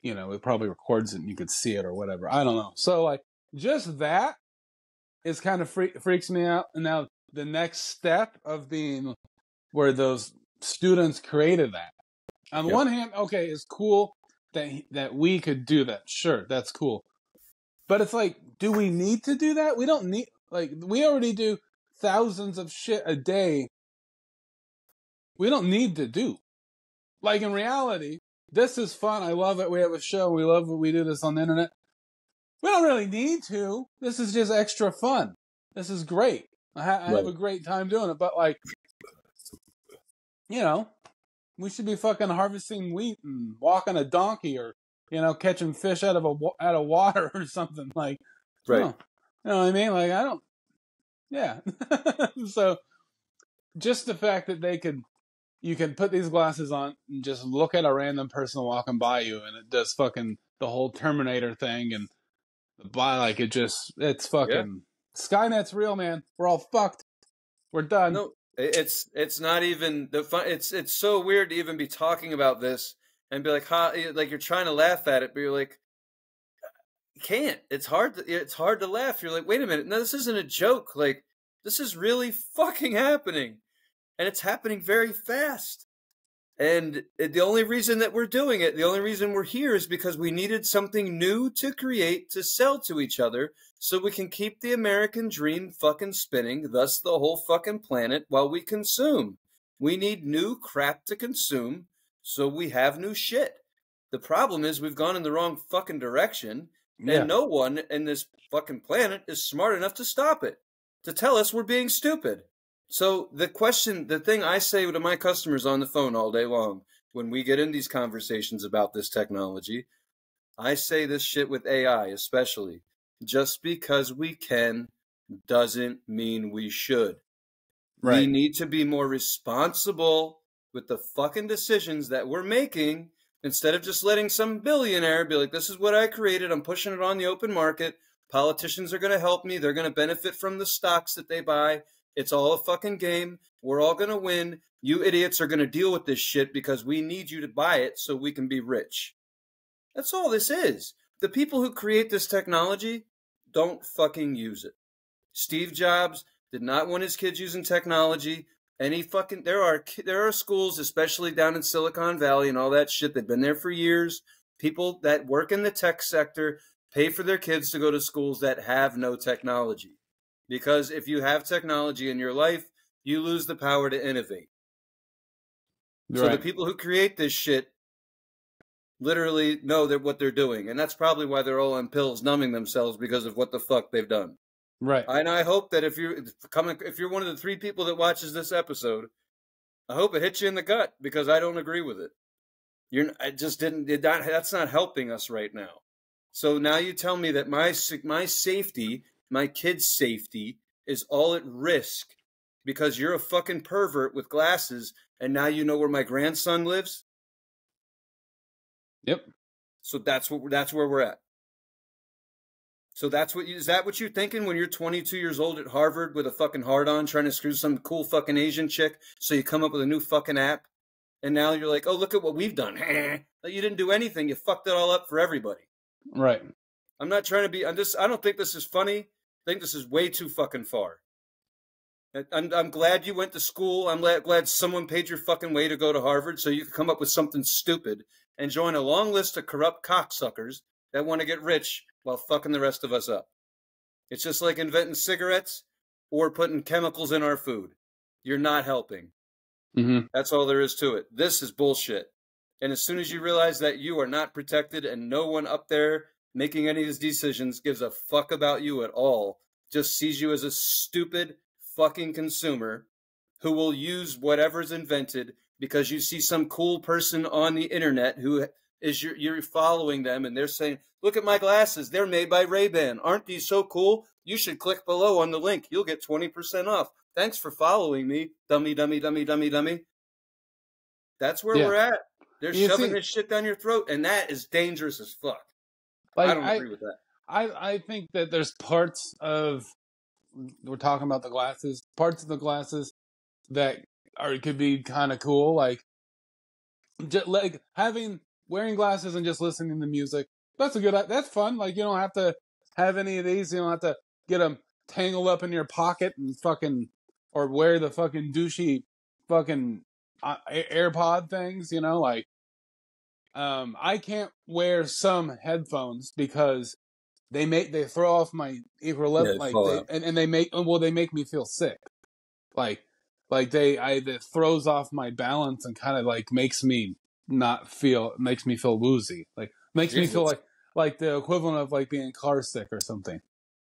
it probably records it and you could see it or whatever. I don't know. So like just that is kind of freaks me out. And now the next step of being where those students created that. On one hand, okay, it's cool that we could do that. Sure, that's cool. But it's like, do we need to do that? We don't need, we already do thousands of shit a day. We don't need to do. Like, in reality, this is fun. I love it. We have a show. We love it. We do this on the internet. We don't really need to. This is just extra fun. This is great. I have a great time doing it. But, we should be fucking harvesting wheat and walking a donkey or, catching fish out of water or something. Right. You know what I mean? Yeah. So, just the fact that you can put these glasses on and just look at a random person walking by you, and it does fucking the whole Terminator thing, and it's fucking Skynet's real, man. We're all fucked. We're done. No, it's not even the fun. It's so weird to even be talking about this and be like, like you're trying to laugh at it, but you're like, you can't. It's hard to laugh. You're like, wait a minute, no, this isn't a joke. Like, this is really fucking happening. And it's happening very fast. And the only reason that we're doing it, the only reason we're here is because we needed something new to create to sell to each other so we can keep the American dream fucking spinning, thus the whole fucking planet, while we consume. We need new crap to consume so we have new shit. The problem is we've gone in the wrong fucking direction, and no one in this fucking planet is smart enough to stop it, to tell us we're being stupid. So the thing I say to my customers on the phone all day long, when we get in these conversations about this technology, I say this shit with AI especially. Just because we can doesn't mean we should. Right. We need to be more responsible with the fucking decisions that we're making instead of just letting some billionaire be like, this is what I created. I'm pushing it on the open market. Politicians are going to help me. They're going to benefit from the stocks that they buy. It's all a fucking game. We're all going to win. You idiots are going to deal with this shit because we need you to buy it so we can be rich. That's all this is. The people who create this technology don't fucking use it. Steve Jobs did not want his kids using technology. There are schools, especially down in Silicon Valley and all that shit. They've been there for years. People that work in the tech sector pay for their kids to go to schools that have no technology. Because if you have technology in your life, you lose the power to innovate. Right. So the people who create this shit literally know what they're doing. And that's probably why they're all on pills numbing themselves because of what the fuck they've done. Right. And I hope that if you're one of the 3 people that watches this episode, I hope it hits you in the gut because I don't agree with it. That's not helping us right now. So now you tell me that my safety, my kid's safety is all at risk because you're a fucking pervert with glasses and now you know where my grandson lives? Yep. So that's where we're at. So is that what you're thinking when you're 22 years old at Harvard with a fucking hard-on trying to screw some cool fucking Asian chick so you come up with a new fucking app? And now you're like, oh, look at what we've done. You didn't do anything. You fucked it all up for everybody. Right. I'm not trying to be, I don't think this is funny. I think this is way too fucking far. I'm glad you went to school. I'm glad someone paid your fucking way to go to Harvard so you could come up with something stupid and join a long list of corrupt cocksuckers that want to get rich while fucking the rest of us up. It's just like inventing cigarettes or putting chemicals in our food. You're not helping. Mm-hmm. That's all there is to it. This is bullshit. And as soon as you realize that you are not protected and no one up there making any of these decisions gives a fuck about you at all, just sees you as a stupid fucking consumer who will use whatever's invented because you see some cool person on the internet who is you're following them and they're saying, look at my glasses. They're made by Ray-Ban. Aren't these so cool? You should click below on the link. You'll get 20% off. Thanks for following me, dummy, dummy, dummy, dummy, dummy. That's where we're at. They're shoving this shit down your throat, and that is dangerous as fuck. I don't agree with that. I think that there's parts of, we're talking about the glasses, parts of the glasses that could be kind of cool, like wearing glasses and just listening to music. That's fun. Like, you don't have to have any of these. You don't have to get them tangled up in your pocket and fucking, or wear the fucking douchey fucking AirPod things, like, I can't wear some headphones because they throw off my equilibrium, and they make me feel sick. It throws off my balance and kind of like makes me feel woozy. Like, makes me feel like the equivalent of like being car sick or something.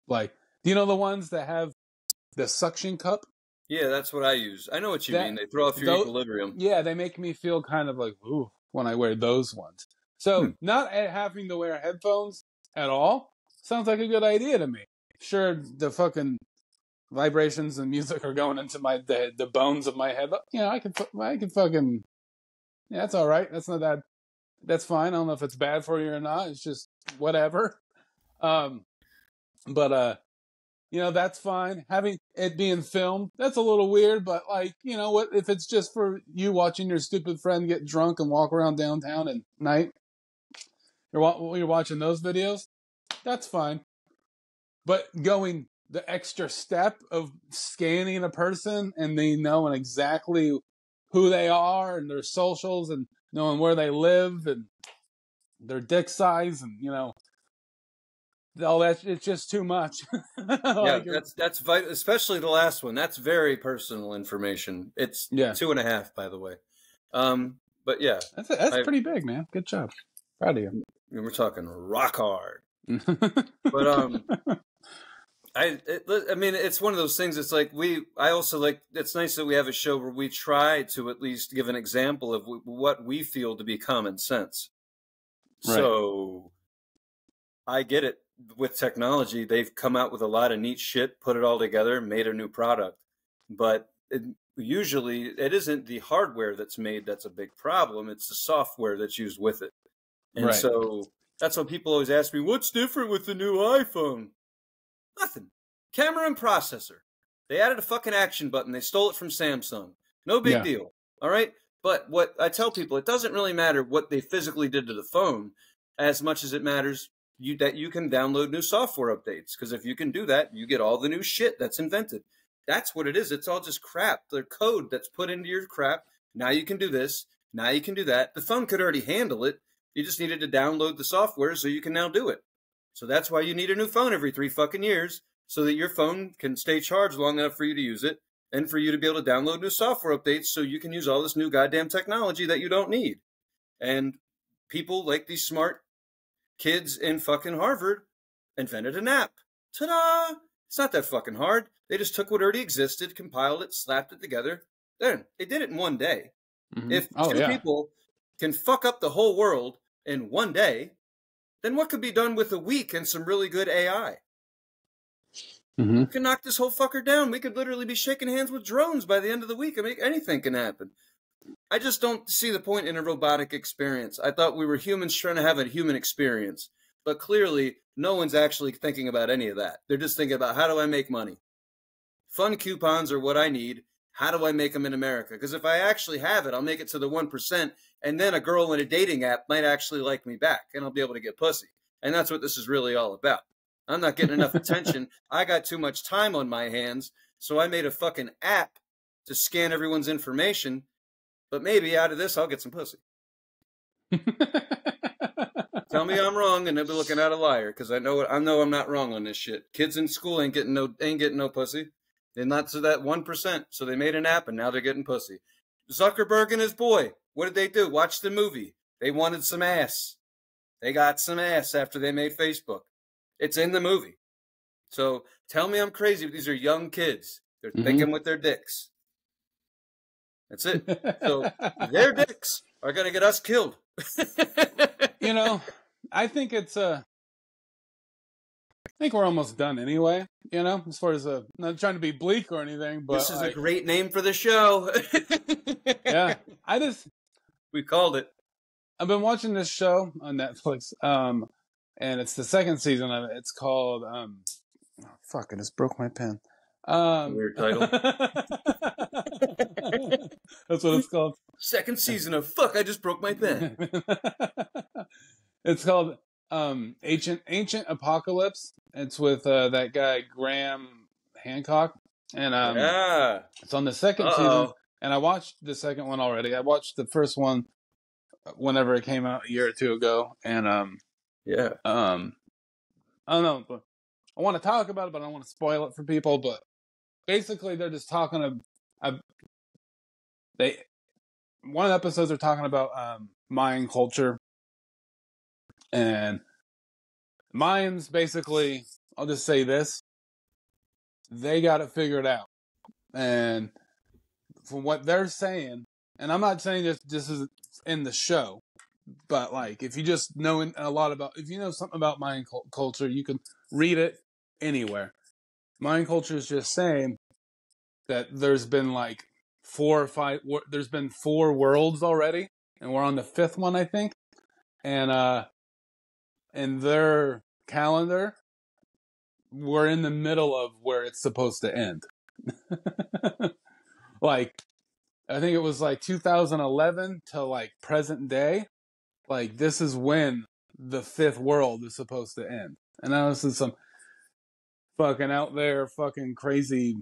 Like, do you know the ones that have the suction cup? Yeah, that's what I use. I know what you mean. They throw off your equilibrium. Yeah, they make me feel kind of like, ooh, when I wear those ones. So not having to wear headphones at all sounds like a good idea to me. Sure, the fucking vibrations and music are going into the bones of my head. But, I can fucking, that's all right. That's not that. That's fine. I don't know if it's bad for you or not. It's just whatever. That's fine. Having it being filmed, that's a little weird, but like, what if it's just for you watching your stupid friend get drunk and walk around downtown at night? You're watching those videos? That's fine. But going the extra step of scanning a person and they knowing exactly who they are and their socials and knowing where they live and their dick size and all that. It's just too much. Yeah, Like, that's vital, especially the last one. That's very personal information. It's yeah, 2.5, by the way. But yeah, that's pretty big, man. Good job. Proud of you. we're talking rock hard. But I mean, it's one of those things. It's like I also like. It's nice that we have a show where we try to at least give an example of what we feel to be common sense. Right. So I get it. With technology, they've come out with a lot of neat shit, put it all together, made a new product. But usually, it isn't the hardware that's made that's a big problem. It's the software that's used with it. And so that's what people always ask me, what's different with the new iPhone? Nothing. Camera and processor. They added a fucking action button. They stole it from Samsung. No big deal. All right? But what I tell people, it doesn't really matter what they physically did to the phone as much as it matters that you can download new software updates. Because if you can do that, you get all the new shit that's invented. That's what it is. It's all just crap. The code that's put into your crap. Now you can do this. Now you can do that. The phone could already handle it. You just needed to download the software so you can now do it. So that's why you need a new phone every 3 fucking years, so that your phone can stay charged long enough for you to use it and for you to be able to download new software updates so you can use all this new goddamn technology that you don't need. And people like these smart kids in fucking Harvard invented an app. Ta-da! It's not that fucking hard. They just took what already existed, compiled it, slapped it together. Then they did it in one day. Mm-hmm. If two people can fuck up the whole world in one day, then what could be done with a week and some really good AI? Mm-hmm. We can knock this whole fucker down. We could literally be shaking hands with drones by the end of the week. I mean, anything can happen. I just don't see the point in a robotic experience. I thought we were humans trying to have a human experience. But clearly, no one's actually thinking about any of that. They're just thinking about, how do I make money? Fun coupons are what I need. How do I make them in America? Because if I actually have it, I'll make it to the 1%, and then a girl in a dating app might actually like me back, and I'll be able to get pussy. And that's what this is really all about. I'm not getting enough attention. I got too much time on my hands, so I made a fucking app to scan everyone's information. But maybe out of this, I'll get some pussy. Tell me I'm wrong, and they'll be looking at a liar, because I know I'm not wrong on this shit. Kids in school ain't getting no pussy. They're not to that 1%, so they made an app, and now they're getting pussy. Zuckerberg and his boy, what did they do? Watch the movie. They wanted some ass. They got some ass after they made Facebook. It's in the movie. So tell me I'm crazy, but these are young kids. They're thinking with their dicks. That's it. So their dicks are going to get us killed. I think I think we're almost done anyway, as far as not trying to be bleak or anything, but this is a great name for the show. Yeah. We called it. I've been watching this show on Netflix, and it's the second season of it. It's called fuck, I just broke my pen. Weird title. That's what it's called. Second season of Fuck, I Just Broke My Pen. It's called Ancient Apocalypse. It's with that guy Graham Hancock, and it's on the second season. And I watched the second one already. I watched the first one whenever it came out a year or two ago, and I don't know, but I want to talk about it, but I don't want to spoil it for people. But basically, they're just talking one of the episodes are talking about Mayan culture, and Mayans basically, I'll just say this, they got it figured out. And from what they're saying, and I'm not saying this is in the show, but like if you just know if you know something about Mayan culture, you can read it anywhere. Mayan culture is just saying that there's been like 4 or 5, there's been 4 worlds already, and we're on the 5th one, I think. And in their calendar, we're in the middle of where it's supposed to end. Like, I think it was like 2011 to like present day. Like, this is when the 5th world is supposed to end. And now this is some fucking out there fucking crazy,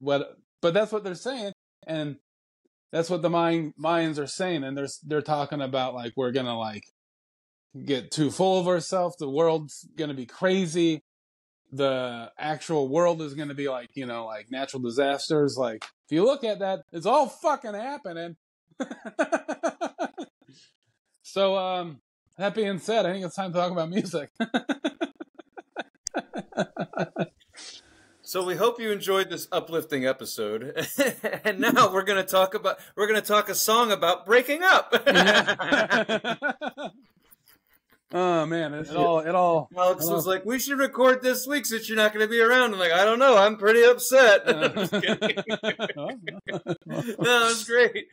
but that's what they're saying. And That's what the Mayans are saying, and they're talking about like we're gonna like get too full of ourselves. The world's gonna be crazy. The actual world is gonna be like like natural disasters. Like if you look at that, it's all fucking happening. So that being said, I think it's time to talk about music. So we hope you enjoyed this uplifting episode, and now we're gonna talk a song about breaking up. Oh man, it all. Alex was like, "We should record this week since you're not going to be around." I'm like, "I don't know, I'm pretty upset." Just kidding. No, it's great.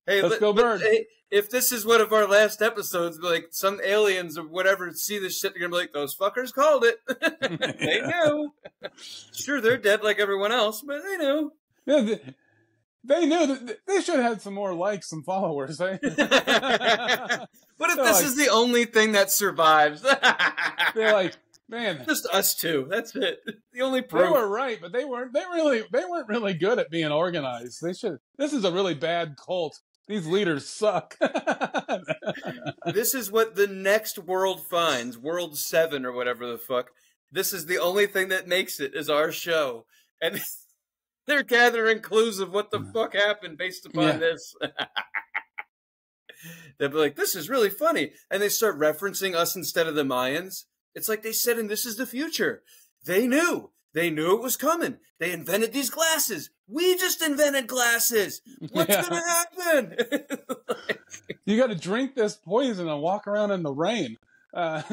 Hey, let's go, Bird. Hey, if this is one of our last episodes, like some aliens or whatever see this shit, they're gonna be like, "Those fuckers called it." They knew. Sure, they're dead like everyone else, but they knew. Yeah, they knew that they should have had some more likes and followers. What if this is the only thing that survives? They're like, man, just us two. That's it. The only proof. They were right, but they weren't really good at being organized. They should. This is a really bad cult. These leaders suck. This is what the next world finds, World 7 or whatever the fuck. This is the only thing that makes it, is our show. And they're gathering clues of what the fuck happened based upon this. They'll be like, this is really funny. And they start referencing us instead of the Mayans. It's like they said, and this is the future. They knew. They knew it was coming. They invented these glasses. We just invented glasses. What's going to happen? You got to drink this poison and walk around in the rain. That's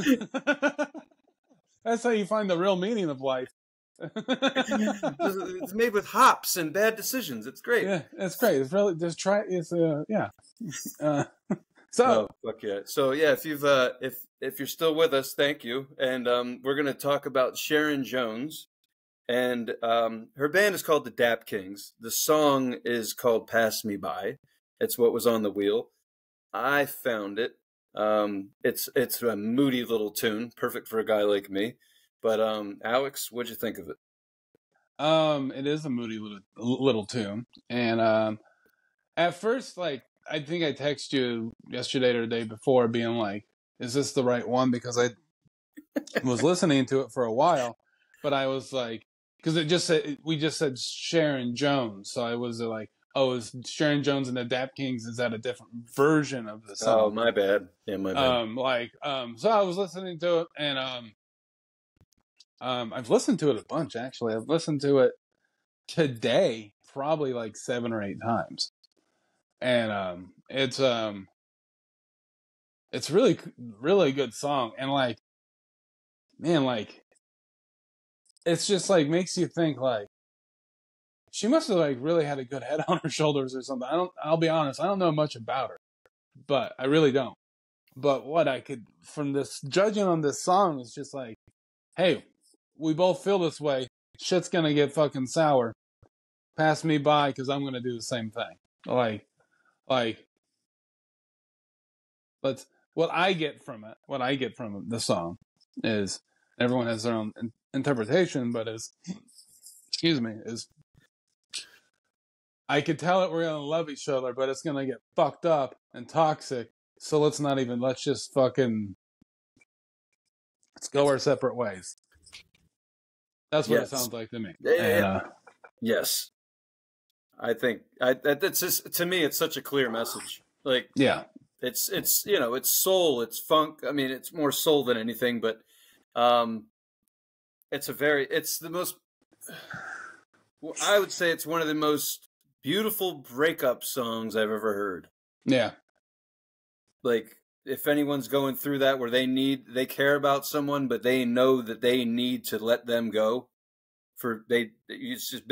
how you find the real meaning of life. It's made with hops and bad decisions. It's great. Yeah, it's great. It's really just try. It's yeah. So fuck yeah. So yeah, if you've if you're still with us, thank you. And we're gonna talk about Sharon Jones, and her band is called the Dap Kings. The song is called "Pass Me By." It's what was on the wheel. I found it. It's a moody little tune, perfect for a guy like me. But Alex, what'd you think of it? It is a moody little tune, and at first, like, I think I texted you yesterday or the day before, being like, "Is this the right one?" Because I was listening to it for a while, but I was like, because we just said Sharon Jones, so I was like, "Oh, is Sharon Jones and the Dap Kings? Is that a different version of the song?" Oh, my bad. Yeah, my bad. So I was listening to it, and I've listened to it a bunch, actually. I've listened to it today probably like 7 or 8 times. And it's really, really good song. And like, man, like, it's just like makes you think like, she must have like really had a good head on her shoulders or something. I'll be honest, I don't know much about her, but I really don't. But what I could, from this, judging on this song, is just like, hey, we both feel this way. Shit's gonna get fucking sour. Pass me by, because I'm gonna do the same thing. Like, but what I get from the song is, everyone has their own interpretation, but is I could tell that we're gonna love each other, but it's gonna get fucked up and toxic. So let's just fucking, let's go our separate ways. That's what it sounds like to me. And, yes. I think that's just, to me, it's such a clear message. Like, yeah, it's it's soul, it's funk. I mean, it's more soul than anything, but it's the most, I would say it's one of the most beautiful breakup songs I've ever heard. Yeah. Like, if anyone's going through that, where they care about someone, but they know that they need to let them go, if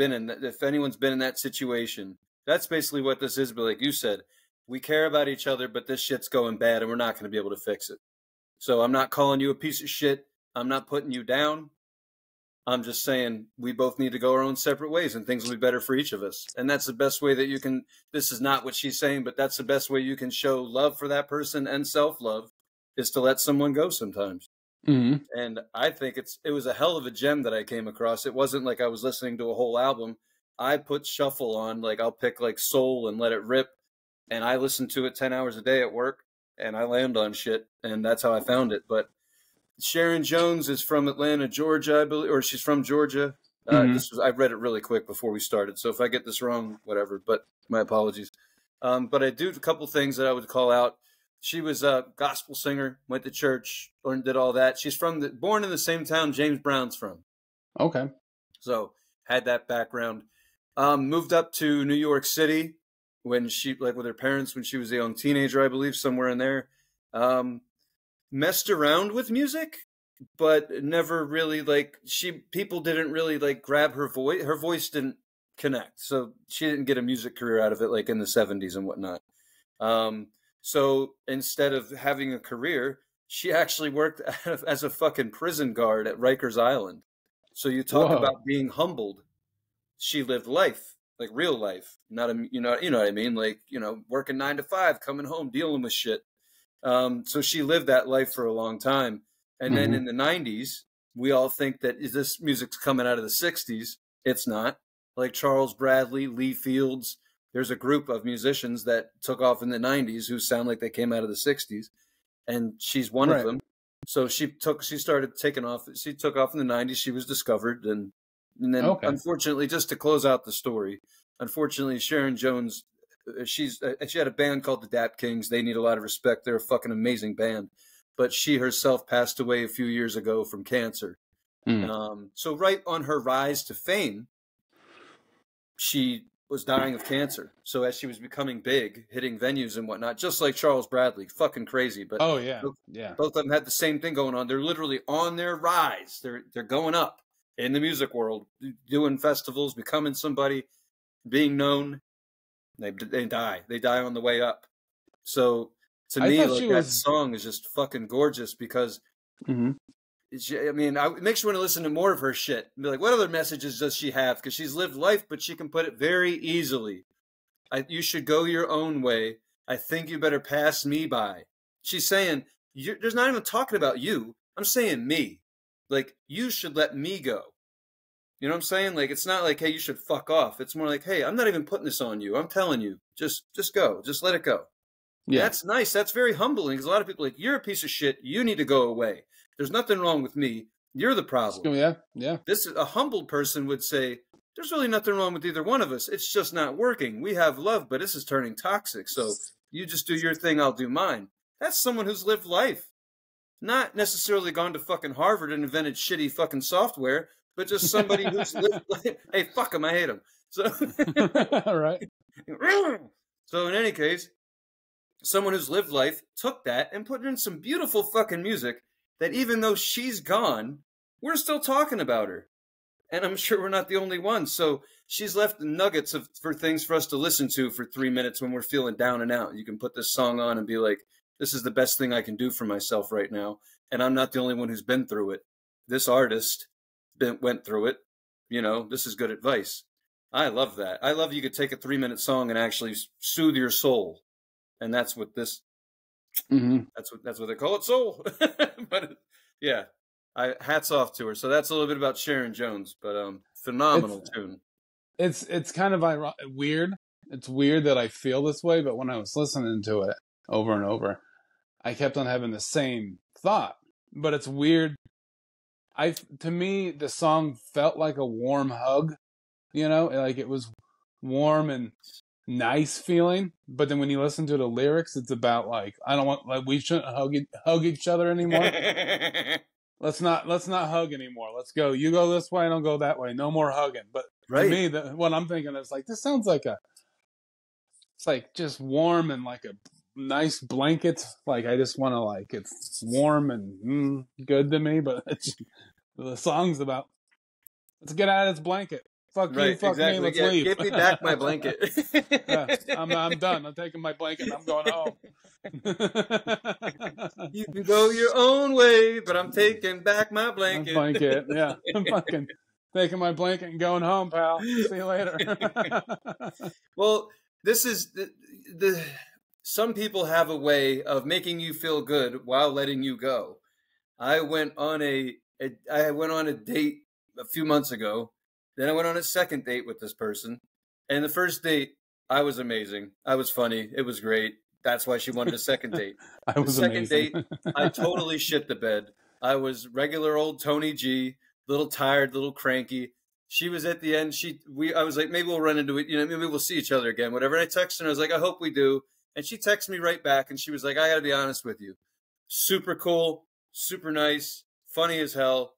anyone's been in that situation, that's basically what this is. But like you said, we care about each other, but this shit's going bad and we're not going to be able to fix it. So I'm not calling you a piece of shit. I'm not putting you down. I'm just saying we both need to go our own separate ways, and things will be better for each of us. And that's the best way that you can, this is not what she's saying, but that's the best way you can show love for that person and self-love, is to let someone go sometimes. Mm-hmm. And I think it was a hell of a gem that I came across. It wasn't like I was listening to a whole album. I put shuffle on, like I'll pick like soul and let it rip. and I listen to it 10 hours a day at work, and I land on shit, and that's how I found it. But Sharon Jones is from Atlanta, Georgia, I believe, or she's from Georgia. I read it really quick before we started, so if I get this wrong, whatever. But my apologies. But I do a couple things that I would call out. She was a gospel singer, went to church, learned, did all that. She's born in the same town James Brown's from. Okay. So had that background. Moved up to New York City when she, like with her parents, when she was a young teenager, I believe, somewhere in there. Messed around with music, but never really people didn't really grab her voice. Her voice didn't connect. So she didn't get a music career out of it like in the 70s and whatnot. So instead of having a career, she actually worked as a fucking prison guard at Rikers Island. So you talk about being humbled. She lived life, like real life, not you know what I mean? Like, working 9 to 5, coming home, dealing with shit. So she lived that life for a long time. And then in the 90s, we all think that this music's coming out of the 60s. It's not. Like Charles Bradley, Lee Fields. There's a group of musicians that took off in the 90s who sound like they came out of the 60s. And she's one of them. So she started taking off. She took off in the 90s. She was discovered. And then, unfortunately, just to close out the story, unfortunately, Sharon Jones, she had a band called the Dap Kings. They need a lot of respect. They're a fucking amazing band. But she herself passed away a few years ago from cancer. So right on her rise to fame, she was dying of cancer. So as she was becoming big, hitting venues and whatnot, just like Charles Bradley, fucking crazy. But both of them had the same thing going on. They're literally on their rise. They're going up in the music world, doing festivals, becoming somebody, being known. They die. They die on the way up. So to me, that song is just fucking gorgeous because, it makes you want to listen to more of her shit. And be like, what other messages does she have? Because she's lived life, but she can put it very easily. You should go your own way. I think you better pass me by. She's saying, there's not even talking about you. I'm saying me. Like, you should let me go. You know what I'm saying? Like, it's not like, hey, you should fuck off. It's more like, hey, I'm not even putting this on you. I'm telling you, just go. Just let it go. Yeah. That's nice. That's very humbling because a lot of people are like, you're a piece of shit. You need to go away. There's nothing wrong with me. You're the problem. Yeah. This is a humbled person would say, there's really nothing wrong with either one of us. It's just not working. We have love, but this is turning toxic. So you just do your thing. I'll do mine. That's someone who's lived life. Not necessarily gone to fucking Harvard and invented shitty fucking software, but just somebody who's lived life. Hey, fuck him. I hate him. So, right. So in any case, someone who's lived life took that and put it in some beautiful fucking music that even though she's gone, we're still talking about her. And I'm sure we're not the only ones. So she's left nuggets for things for us to listen to for 3 minutes when we're feeling down and out. You can put this song on and be like, this is the best thing I can do for myself right now. And I'm not the only one who's been through it. This artist went through it. This is good advice. I love that. I love you could take a 3-minute song and actually soothe your soul. And that's what this, that's what they call it, soul. But yeah, hats off to her. So that's a little bit about Sharon Jones, but phenomenal tune. It's kind of weird. It's weird that I feel this way, but when I was listening to it over and over, I kept on having the same thought. But it's weird. To me, the song felt like a warm hug. Like it was warm and nice feeling, but then when you listen to the lyrics, it's about we shouldn't hug each other anymore. let's not hug anymore. Let's go. You go this way, and I'll go that way. No more hugging. But to me, what I'm thinking is like, this sounds like it's like just warm and like a nice blanket. Like I just want to it's warm and good to me. But the song's about let's get out of this blanket. Fuck you, fuck me, let's leave. Give me back my blanket. I'm done. I'm taking my blanket and I'm going home. You can go your own way, but I'm taking back my blanket. Yeah. I'm fucking taking my blanket and going home, pal. See you later. Well, this is some people have a way of making you feel good while letting you go. I went on a date a few months ago. Then I went on a second date with this person. And the first date, I was amazing. I was funny. It was great. That's why she wanted a second date. I The was second amazing. date, I totally shit the bed. I was regular old Tony G, little tired, little cranky. She was at the end. I was like, maybe we'll run into it. You know, maybe we'll see each other again, whatever. And I texted her. I was like, I hope we do. And she texted me right back. And she was like, I got to be honest with you. Super cool, super nice, funny as hell.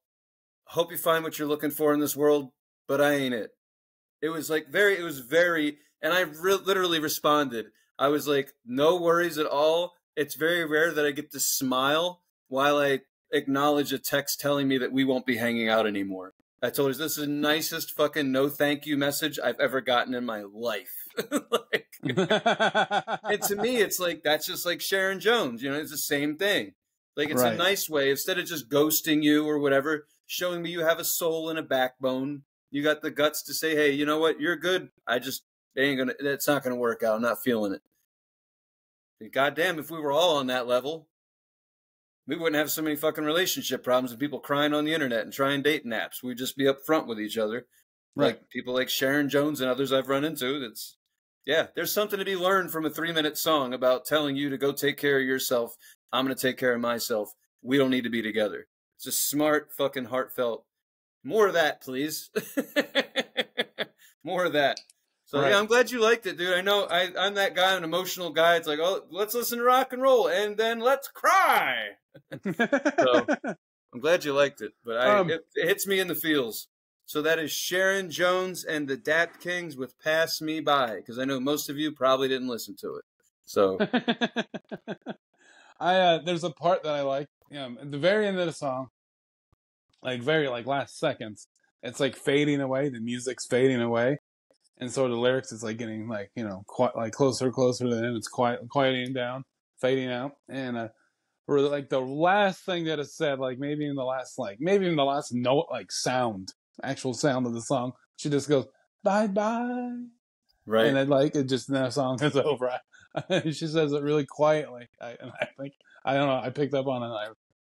Hope you find what you're looking for in this world, but I ain't it. It was very, and I literally responded. I was like, no worries at all. It's very rare that I get to smile while I acknowledge a text telling me that we won't be hanging out anymore. I told her, this is the nicest fucking no thank you message I've ever gotten in my life. Like, and to me, it's like, that's just like Sharon Jones. You know, it's the same thing. Like, it's a nice way, instead of just ghosting you or whatever, showing me you have a soul and a backbone. You got the guts to say, hey, you know what? You're good. It's not going to work out. I'm not feeling it. Goddamn, if we were all on that level, we wouldn't have so many fucking relationship problems and people crying on the internet and trying dating apps. We'd just be upfront with each other. Right. Like people like Sharon Jones and others I've run into. There's something to be learned from a 3-minute song about telling you to go take care of yourself. I'm going to take care of myself. We don't need to be together. It's a smart, fucking heartfelt. More of that, please. More of that. So, yeah, I'm glad you liked it, dude. I know I'm that guy, an emotional guy. It's like, oh, let's listen to rock and roll, and then let's cry. So, I'm glad you liked it. But it hits me in the feels. So that is Sharon Jones and the Dat Kings with Pass Me By, because I know most of you probably didn't listen to it. So there's a part that I like. At the very end of the song, like last seconds, it's like fading away. The music's fading away, and so the lyrics is like getting like quite like closer to the end. It's quieting down, fading out, and or like the last thing that is said, like maybe in the last note, like actual sound of the song, she just goes bye bye, right, and then like it just the song is over. She says it really quietly, I think I don't know. I picked up on it.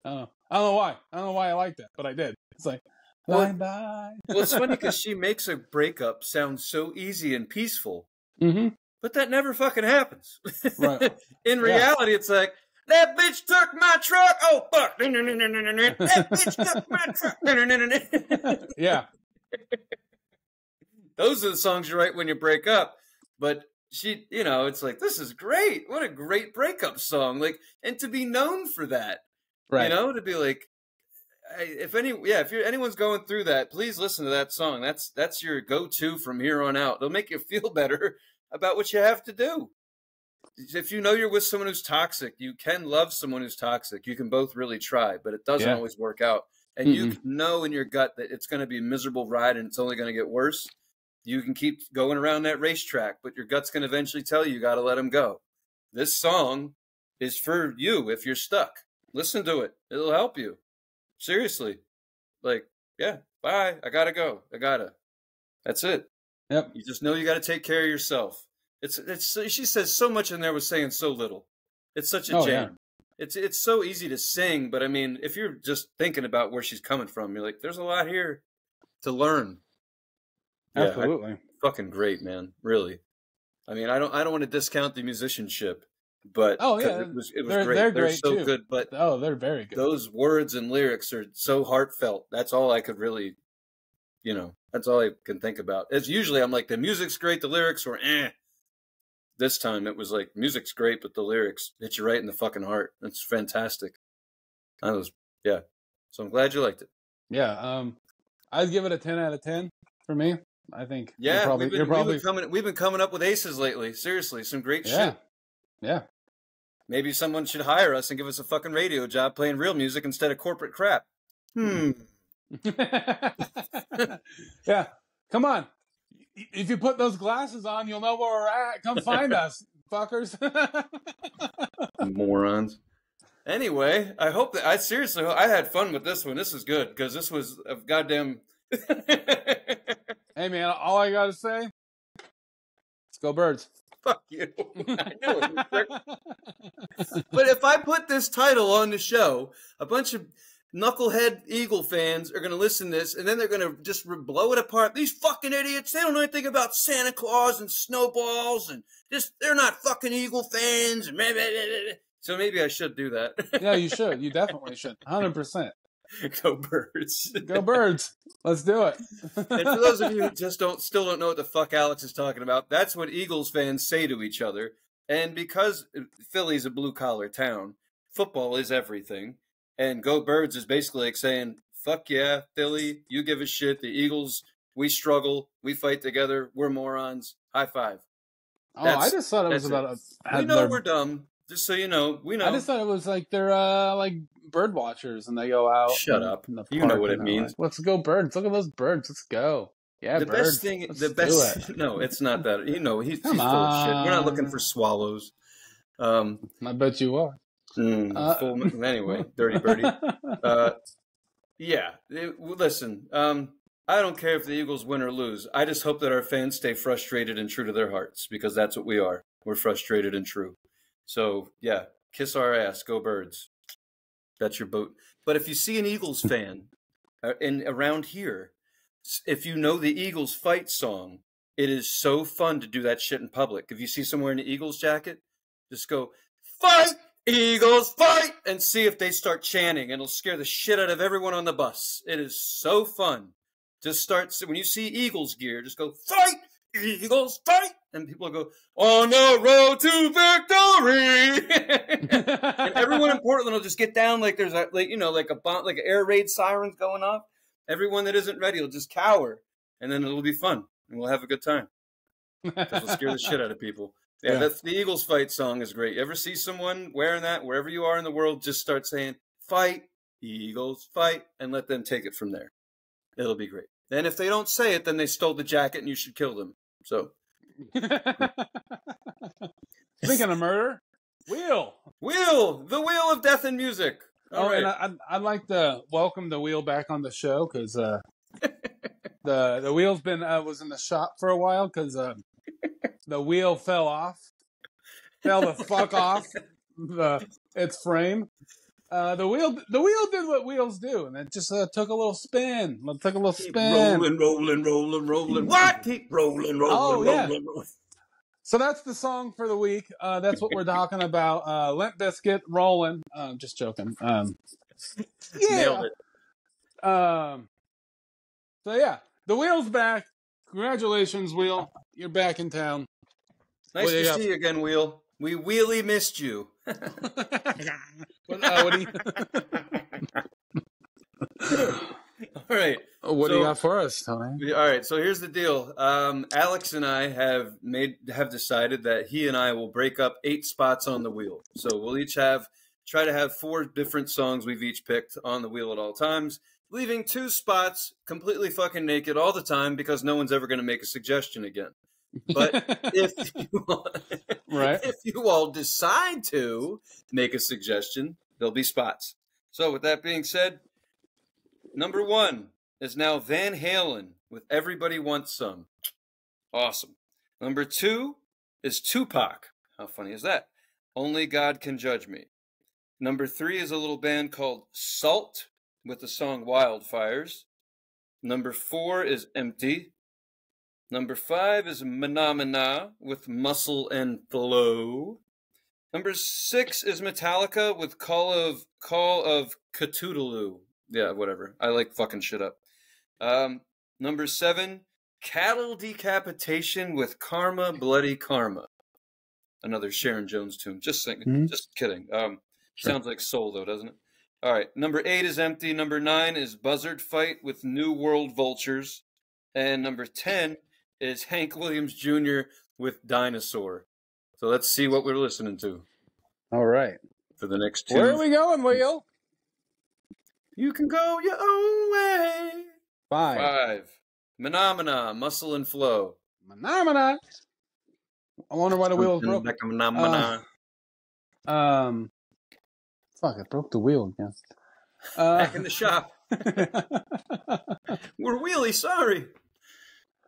I don't know why. I don't know why I liked it, but I did. It's like bye bye. Well, it's funny because she makes a breakup sound so easy and peaceful, but that never fucking happens. Right. In reality, it's like, that bitch took my truck. Oh, fuck. That bitch took my truck. Yeah. Those are the songs you write when you break up. But she, it's like, this is great. What a great breakup song. Like, and to be known for that, right. To be like, if anyone's going through that, please listen to that song. That's your go-to from here on out. It'll make you feel better about what you have to do. If you know you're with someone who's toxic, you can love someone who's toxic. You can both really try, but it doesn't always work out. And you know in your gut that it's going to be a miserable ride and it's only going to get worse. You can keep going around that racetrack, but your gut's going to eventually tell you got to let him go. This song is for you if you're stuck. Listen to it. It'll help you. Seriously. Like, yeah, bye. I got to go. That's it. Yep. You just know you got to take care of yourself. She says so much in there with saying so little. It's such a jam. Yeah. It's so easy to sing, but I mean, if you're just thinking about where she's coming from, you're like, there's a lot here to learn. Absolutely. Fucking great, man. Really. I mean, I don't want to discount the musicianship, but it was great. They're so too. Good, but they're very good. Those words and lyrics are so heartfelt. That's all I could really, that's all I can think about. As usually I'm like, the music's great, the lyrics were This time it was like, music's great, but the lyrics hit you right in the fucking heart. It's fantastic. So I'm glad you liked it. Yeah. I'd give it a 10 out of 10 for me. I think. Yeah, we've been coming up with aces lately. Seriously, some great shit. Yeah. Maybe someone should hire us and give us a fucking radio job playing real music instead of corporate crap. Yeah. Come on. If you put those glasses on, you'll know where we're at. Come find us, fuckers. Morons. Anyway, I hope that I had fun with this one. This is good because this was a goddamn. Hey man, all I gotta say, let's go Birds. Fuck you. I knew it. But if I put this title on the show, a bunch of knucklehead Eagle fans are going to listen to this, and then they're going to just blow it apart. These fucking idiots, they don't know anything about Santa Claus and snowballs, and they're not fucking Eagle fans. And blah, blah, blah, blah. So maybe I should do that. Yeah, you should. You definitely should. 100%. Go Birds. Go Birds. Let's do it. And for those of you who just still don't know what the fuck Alex is talking about, that's what Eagles fans say to each other. And because Philly's a blue-collar town, football is everything. And Go Birds is basically like saying, fuck yeah, Philly, you give a shit. The Eagles, we struggle. We fight together. We're morons. High five. I just thought it was about... We know we're dumb. Just so you know, we know. I just thought it was like they're like bird watchers and they go out. Shut up. You know what it means. Like, let's go birds. Look at those birds. Let's go. Yeah, the birds. Best thing, the best. No, it's not that. You know, he's full of shit. We're not looking for swallows. I bet you are. Anyway, dirty birdie. Yeah. Listen. I don't care if the Eagles win or lose. I just hope that our fans stay frustrated and true to their hearts, because that's what we are. We're frustrated and true. So yeah, kiss our ass. Go Birds. That's your boat. But if you see an Eagles fan around here, if you know the Eagles fight song, it is so fun to do that shit in public. If you see someone in an Eagles jacket, just go, fight, Eagles, fight, and see if they start chanting. It'll scare the shit out of everyone on the bus. It is so fun. Just start, when you see Eagles gear, just go, fight, Eagles, fight. And people will go, on the road to victory. And everyone in Portland will just get down like there's like a bomb, like air raid sirens going off. Everyone that isn't ready will just cower, and then it'll be fun, and we'll have a good time. Because we'll scare the shit out of people. Yeah, that's the Eagles fight song is great. You ever see someone wearing that, wherever you are in the world, just start saying, fight, Eagles, fight, and let them take it from there. It'll be great. And if they don't say it, then they stole the jacket, and you should kill them. So. Speaking of murder, Wheel, the wheel of death and music. All right. And I'd like to welcome the Wheel back on the show because the Wheel's been was in the shop for a while because the wheel fell the fuck off its frame. The wheel did what wheels do, and it just took a little spin. Keep rolling. What? Keep rolling. Rolling. So that's the song for the week. That's what we're talking about. Limp Bizkit, Rollin'. Just joking. Yeah. Nailed it. So yeah, the Wheel's back. Congratulations, Wheel. You're back in town. Nice to see you again, Wheel. We really missed you. What do you... All right. What do you got for us, Tony? All right. So here's the deal. Alex and I have decided that he and I will break up 8 spots on the wheel. So we'll each try to have 4 different songs we've each picked on the wheel at all times, leaving 2 spots completely fucking naked all the time because no one's ever going to make a suggestion again. But if you all decide to make a suggestion, there'll be spots. So with that being said, number 1 is now Van Halen with Everybody Wants Some. Awesome. Number 2 is Tupac. How funny is that? Only God Can Judge Me. Number 3 is a little band called Salt with the song Wildfires. Number 4 is Empty. Number 5 is Phenomena with Muscle and Flow. Number 6 is Metallica with Call of Cthulhu. Yeah, whatever. I like fucking shit up. Number 7, Cattle Decapitation with Karma, Bloody Karma. Another Sharon Jones tune. Just singing. Mm-hmm. Just kidding. Sounds like soul though, doesn't it? All right. Number 8 is Empty. Number 9 is Buzzard Fight with New World Vultures. And number 10 is Hank Williams Jr. with Dinosaur. So let's see what we're listening to. All right. For the next 2. Where are we going, Wheel? You can go your own way. 5. Phenomena, Muscle and Flow. Phenomena. I wonder why the wheel's broke. Like phenomena. Fuck, I broke the wheel again. Back in the shop. We're really sorry.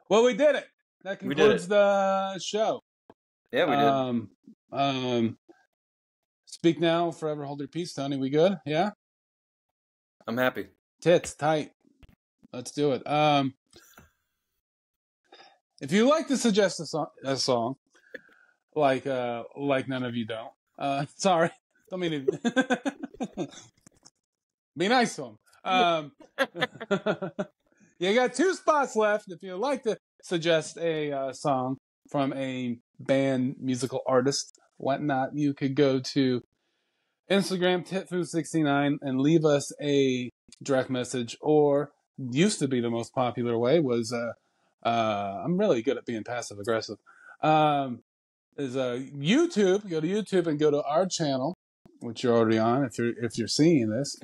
Well, we did it. That concludes the show. Yeah, we did. Speak now, forever hold your peace, Tony. We good? Yeah? I'm happy. Tits tight. Let's do it. If you like to suggest a song, like none of you don't. Sorry, don't mean to. Be nice to them. You got 2 spots left. If you'd like to suggest a song from a band, musical artist, whatnot, you could go to Instagram, titfoo69, and leave us a direct message. Or, used to be the most popular way, was I'm really good at being passive aggressive. Is YouTube. Go to YouTube and go to our channel, which you're already on. If you're seeing this,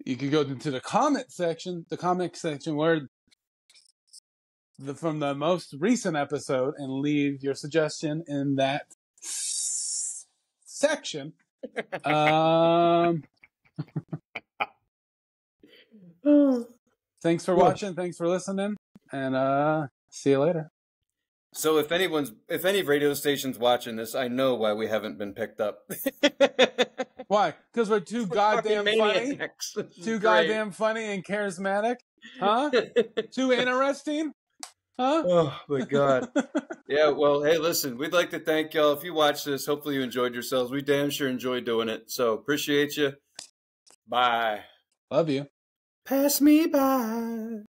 you could go into the comment section. The comment section where from the most recent episode, and leave your suggestion in that section. Thanks for watching. Thanks for listening, and see you later. So if any radio station's watching this, I know why we haven't been picked up. Why? Because we're too goddamn funny? Too goddamn funny and charismatic? Huh? Too interesting? Huh? Oh, my God. Yeah, well, hey, listen, we'd like to thank y'all. If you watch this, hopefully you enjoyed yourselves. We damn sure enjoyed doing it. So appreciate you. Bye. Love you. Pass me by.